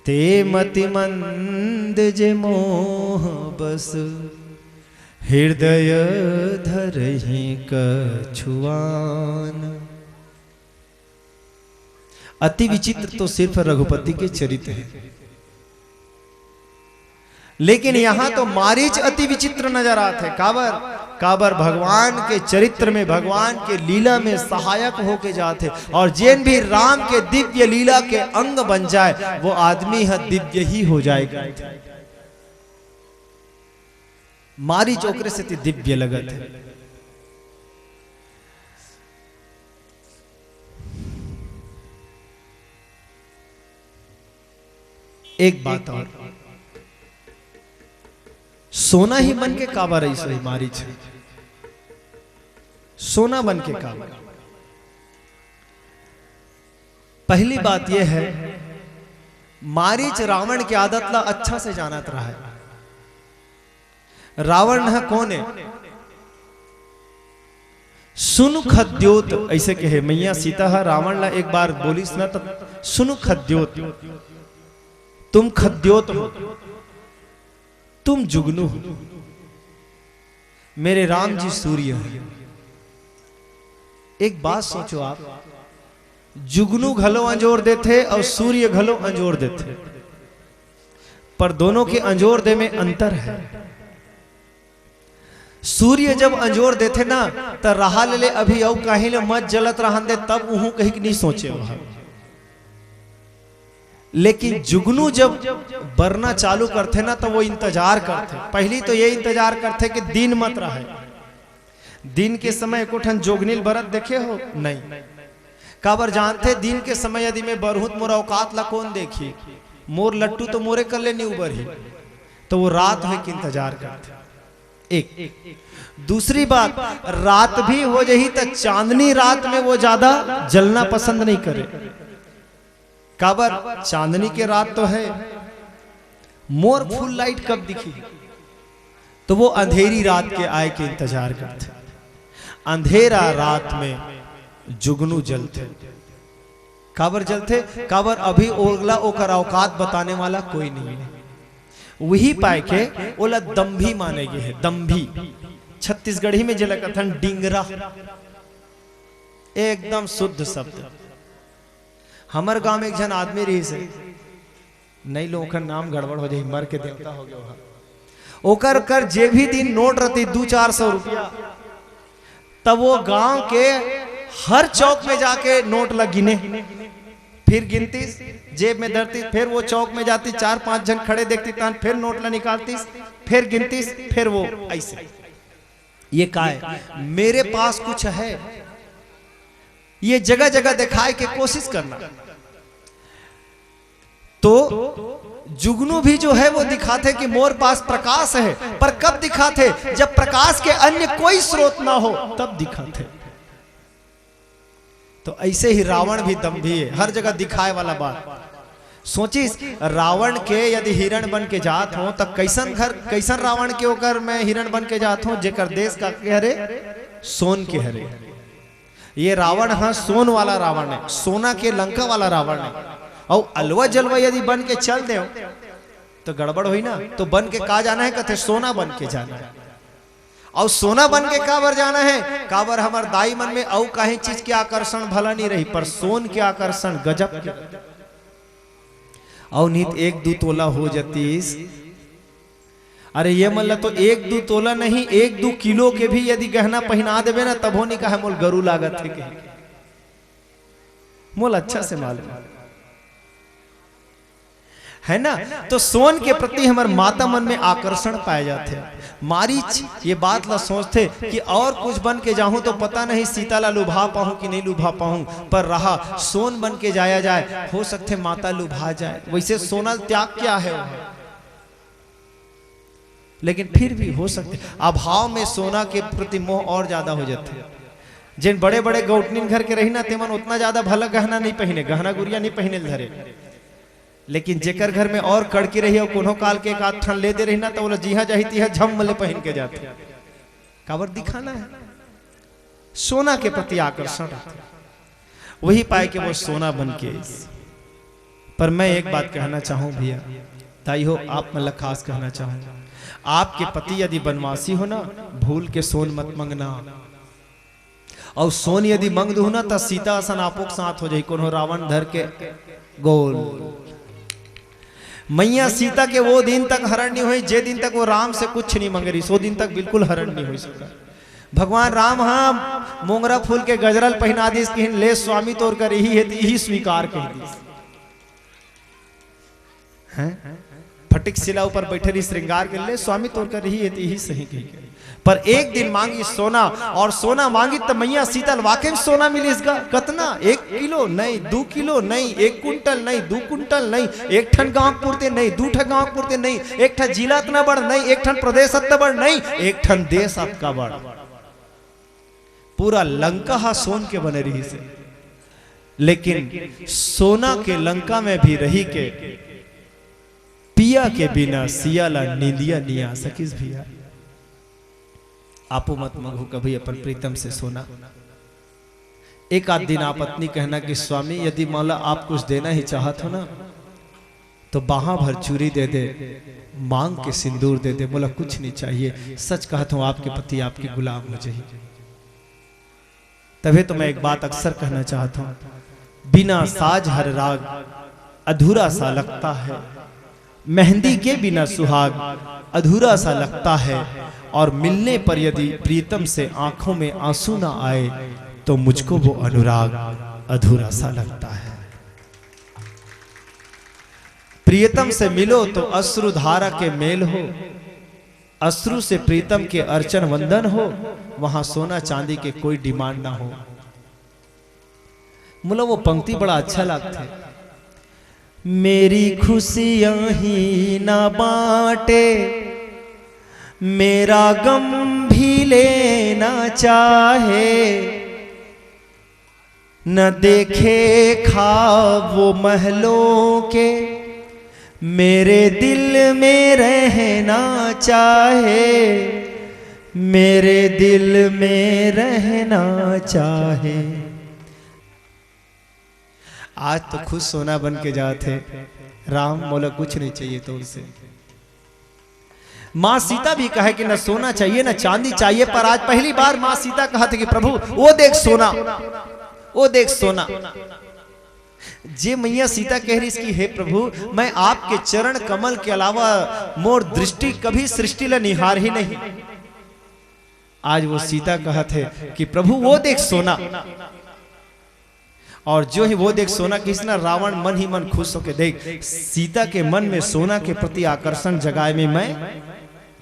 [SPEAKER 1] ते मति मंद जे मोह बस, हृदय धरहि कछुआन। अति विचित्र तो सिर्फ रघुपति के चरित्र है, लेकिन यहां तो मारीच अति विचित्र नजर आते। काबर काबर भगवान के चरित्र में, भगवान के लीला में सहायक होके जाते। और जिन भी राम के दिव्य लीला के अंग बन जाए वो आदमी है दिव्य ही हो जाएगा। मारीच ओकरे से दिव्य लगत है। एक बात और, सोना ही बन के काबर ऐसे मारीच, सोना बन के काबर। पहली बात यह है, मारीच रावण की आदत ला अच्छा से जानत रहा है। रावण है कौन है? सुनु खद्योत ऐसे कहे मैया सीता है रावण ला एक बार बोली ना, तब सुनु खद्योत, तुम खद्योत हो, तुम जुगनू हो, मेरे राम जी सूर्य है। एक बात सोचो आप, जुगनू घलो अंजोर देते और सूर्य घलो अंजोर देते, पर दोनों के अंजोर दे में अंतर है। सूर्य जब अंजोर देते ना तो रहा ले अभी औ कहीं ले मत जलत रहन दे, तब उहू कहीं नहीं सोचे वहां। लेकिन जुगनू जब बरना चालू करते ना तो वो इंतजार करते। पहली तो ये इंतजार करते कि दिन मत रहे। दिन के समय कोठन जोगनील बरत देखे हो नहीं, काबर जानते दिन के समय यदि मैं बरहूत मोर औकात ला कौन देखी, मोर लट्टू तो मोरे कर ले नहीं उबर ही, तो वो रात है कि इंतजार करते। एक दूसरी बात, रात भी हो जाही तो चांदनी रात में वो ज्यादा जलना पसंद नहीं करे। काबर चांदनी के रात तो है, मोर फुल लाइट कब दिखी, तो वो अंधेरी रात के आए के इंतजार करते। अंधेरा रात में जुगनू जलते। काबर जलते? काबर अभी ओगला ओकर औकात बताने वाला कोई नहीं है। वही पाए के ओला दम्भी माने गए है। दम्भी छत्तीसगढ़ी में जला कथन डिंगरा, एकदम शुद्ध शब्द। हमार गांव में एक जन आदमी रही से, नहीं लोगों का नाम गड़बड़ हो जाए, मर के देवता हो गया। ओकर कर जे भी दिन नोट रहती 200-400 रुपया, तब वो गांव के हर चौक में जाके नोट लग गिने, फिर गिनती, जेब में धरती, फिर वो चौक में जाती, 4-5 जन खड़े देखती, तान फिर नोट ला निकालती, फिर गिनती, फिर वो ऐसे। ये का है? मेरे पास कुछ है, ये जगह जगह दिखाए के कोशिश करना। तो जुगनू भी जो है वो दिखाते कि मोर पास प्रकाश है, पर कब दिखाते? जब प्रकाश के अन्य कोई स्रोत ना हो तब दिखाते। तो ऐसे ही रावण भी दम्भी है, हर जगह दिखाए वाला बात। सोचिस रावण के यदि हिरण बन के जात हो तो कैसन घर, कैसन रावण के होकर मैं हिरण बन के जात हूं, जेकर देश का के हरे सोन के हरे। ये रावण हाँ सोन वाला रावण है, सोना के लंका वाला रावण है। और अलवा जलवा यदि बन के चल दे तो गड़बड़ हुई ना। तो बन के का जाना है? कहते सोना बन के जाना है। और सोना बन के काबर जाना है? काबर हमार दाई मन में औ कहीं चीज के आकर्षण भला नहीं रही, पर सोन के आकर्षण गजब के। और नित 1-2 तोला हो जातीस, अरे ये मतलब तो 1-2 तोला नहीं, 1-2 किलो के भी यदि गहना पहना देवे ना, तब हो नहीं कहा मोल गरु लागत है के। मोल अच्छा से मालूम है ना। तो सोन के प्रति हमारे माता मन में आकर्षण पाए जाते हैं। मारीच ये बात ला सोचते कि और कुछ बन के जाऊं तो पता नहीं सीता ला लुभा पाऊं कि नहीं लुभा पाऊं, पर रहा सोन बन के जाया जाए, हो सकते माता लुभा जाए। वैसे सोना त्याग क्या है, लेकिन फिर भी हो सकते अभाव में सोना के प्रति मोह और ज्यादा हो जाते। जिन बड़े बड़े गौटनीन घर के रही ना, तेमन उतना ज्यादा भला गहना नहीं पहने, गहना गुड़िया नहीं पहने धरे। लेकिन जेकर घर में और कड़की रही और कोनो काल के एक आध ठन ले दे रही ना, तो बोला जीहा जाही है झम मले पहन के जाते। काबर दिखाना है, सोना के प्रति आकर्षण। वही पाए कि वो सोना बन के। पर मैं एक बात कहना चाहूं भैया, ताई हो आप मतलब खास कहना चाहूं, आपके पति यदि बनवासी हो ना, भूल के सोन मत मंगना। और सोन यदि मंग दू ना तो सीता सन आपो के साथ हो जाए, कोनो रावण धर के गोल। मैया सीता के वो दिन तक हरण नहीं हुई, जे दिन तक वो राम से कुछ नहीं मंग रही, सो दिन तक बिल्कुल हरण नहीं हुई सका। भगवान राम हाँ मोंगरा फूल के गजरल पहना दी, ले स्वामी तोड़ कर यही है, यही स्वीकार कह दी। फटिक शिला ऊपर बैठे रही श्रृंगार के ले स्वामी तोड़ कर यही सही कही। पर एक दिन मांगी सोना, और सोना मांगी तो मैया सीतल वाकई में सोना मिली इसका। कतना? 1 किलो नहीं, 2 किलो नहीं, 1 कुंटल नहीं, 2 कुंटल नहीं, एक ठन गांव पुरते नहीं, 2 ठन गांव पुरते नहीं, एक ठन जिला इतना बड़ नहीं, एक ठन प्रदेश इतना बड़ नहीं, एक ठन देश आपका बड़। पूरा लंका हा सोन के बने रही से, लेकिन सोना के लंका में भी रही के पिया के बिना सियाला नींदिया नहीं आ सकिस भैया। आपो मत मंगो कभी अपन प्रीतम से सोना। एक आध दिन आप पत्नी कहना कि स्वामी यदि मौला आप कुछ देना ही चाहत हो ना तो बाहा भर चूरी दे दे, मांग के सिंदूर दे दे। बोला कुछ नहीं चाहिए, सच कहता हूं आपके पति आपके गुलाम हो जाइए। तभी तो मैं एक बात अक्सर कहना चाहता हूं, बिना साज हर राग अधूरा सा लगता है, मेहंदी के बिना सुहाग अधूरा सा लगता है, और मिलने पर यदि प्रीतम से आंखों में आंसू ना आए तो मुझको वो अनुराग अधूरा सा लगता है। प्रियतम से मिलो तो अश्रु धारा के मेल हो, अश्रु से प्रीतम के अर्चन वंदन हो, वहां सोना चांदी के कोई डिमांड ना हो। मुझे वो पंक्ति बड़ा अच्छा लगता है, मेरी खुशियां ही ना बांटे, मेरा गम भी लेना चाहे, न देखे ख्वाब वो महलों के, मेरे दिल में रहना चाहे, मेरे दिल में रहना चाहे। आज तो खुद सोना बन के जाते राम, मोला कुछ नहीं चाहिए तो उनसे। मां सीता भी कहे कि न सोना चाहिए न चांदी चाहिए, पर आज पहली बार मां सीता कहा था कि प्रभु वो देख सोना, वो देख सोना। जे मैया सीता कह रही इसकी, हे प्रभु मैं आपके चरण कमल के अलावा मोर दृष्टि कभी सृष्टि ला निहार ही नहीं। आज वो सीता कहा थे कि प्रभु वो देख सोना, और जो ही वो देख सोना किसना रावण मन ही मन खुश होके देख सीता के मन में सोना के प्रति आकर्षण जगाए में मैं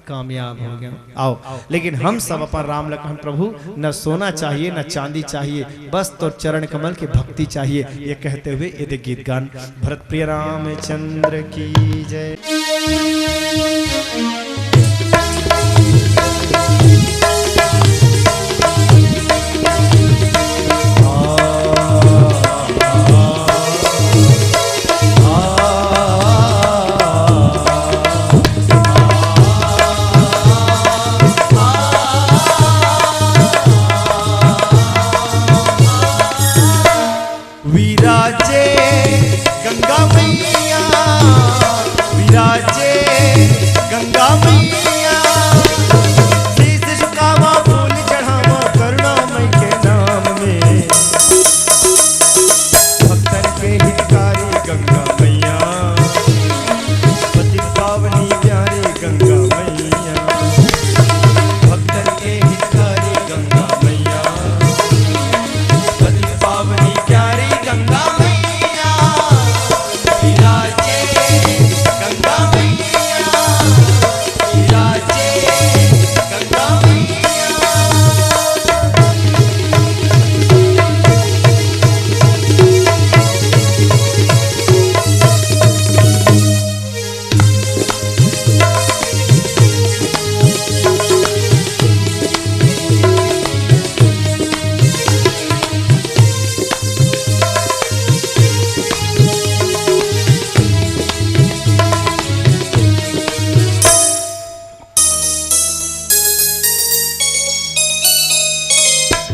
[SPEAKER 1] कामयाब हो गया। आओ, लेकिन हम सब अपन राम लखन प्रभु न सोना चाहिए न चांदी चाहिए, बस तो चरण कमल की भक्ति चाहिए। ये कहते हुए ये गीत गान भरत प्रिय रामचंद्र की जय। विराजे गंगा मैया, विराजे गंगा मैया, शीश झुकावा फूल चढ़ावा करुणामय के नाम में, भक्तन के हितकारी गंगा मैया, पतित पावनी प्यारे गंगा मैया, भक्तन के हितकारी गंगा मैया, पतित पावनी प्यारी गंगा मैया, विराजे गंगा मैया, विराजे गंगा मैया।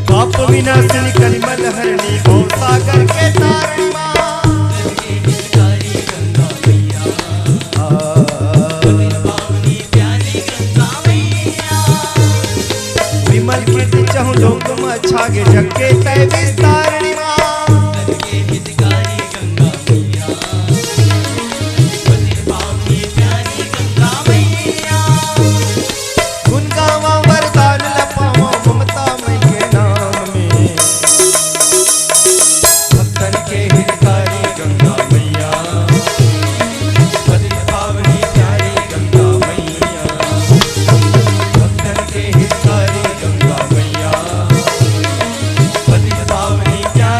[SPEAKER 1] पाप विनाशिनी कलिमल हरणी भव सागर के तारिणी मां, गंगा मैया, पावनी प्यारी गंगा मैया, विमल कीर्ति चहु लोक में छागे जग के तय विस्तारिणी मां, हितकारी गंगा मैया, पावनी प्यारी गंगा मैया, गुण गावा वरदान लपावा ममता मई के नाम में, भक्तन के हितकारी गंगा मैया, पतित पावनी प्यारी गंगा मैया, भक्तन के हितकारी गंगा मैया, पतित पावनी प्यारी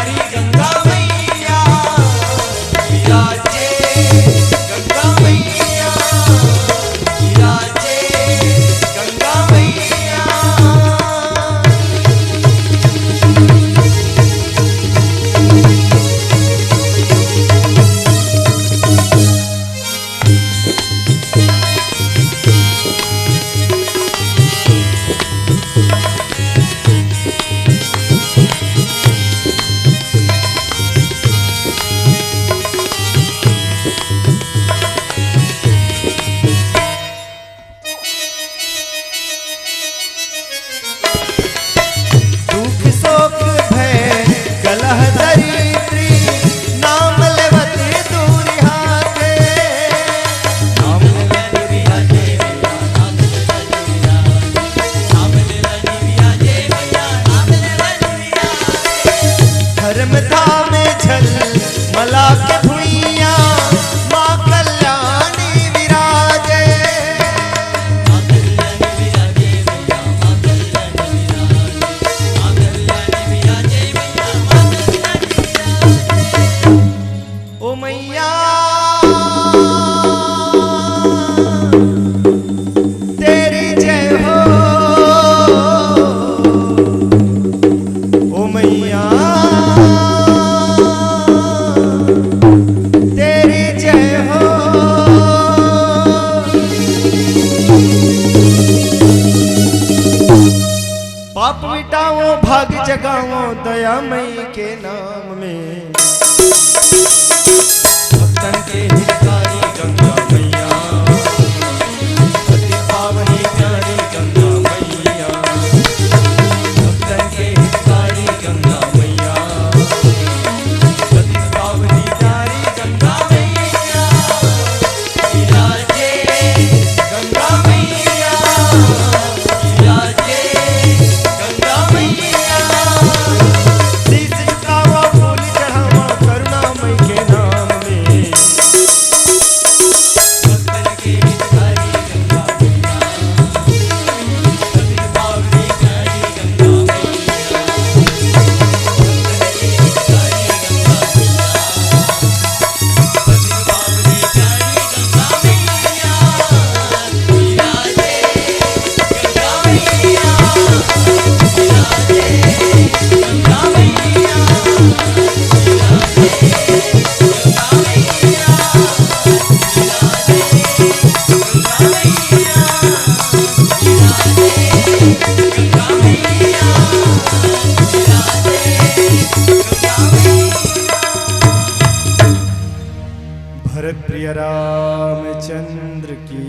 [SPEAKER 1] जगाओ दयामयी के नाम में। भक्तन के हितकारी गंगा मैया, अति पावनी प्यारी गंगा मैया। भक्तन के हितकारी गंगा मैया, अति पावनी प्यारी गंगा मैया। विराजे गंगा मैया, विराजे गंगा मैया। शीश झुकावा फूल चढ़ावा करुणामयी के नाम में। भक्तन के हितकारी गंगा मैया, अति पावनी प्यारी गंगा मैया। भक्तन के हितकारी गंगा मैया, अति पावनी प्यारी गंगा मैया। विराजे गंगा मैया, विराजे गंगा मैया, भरत प्रिय रामचंद्र की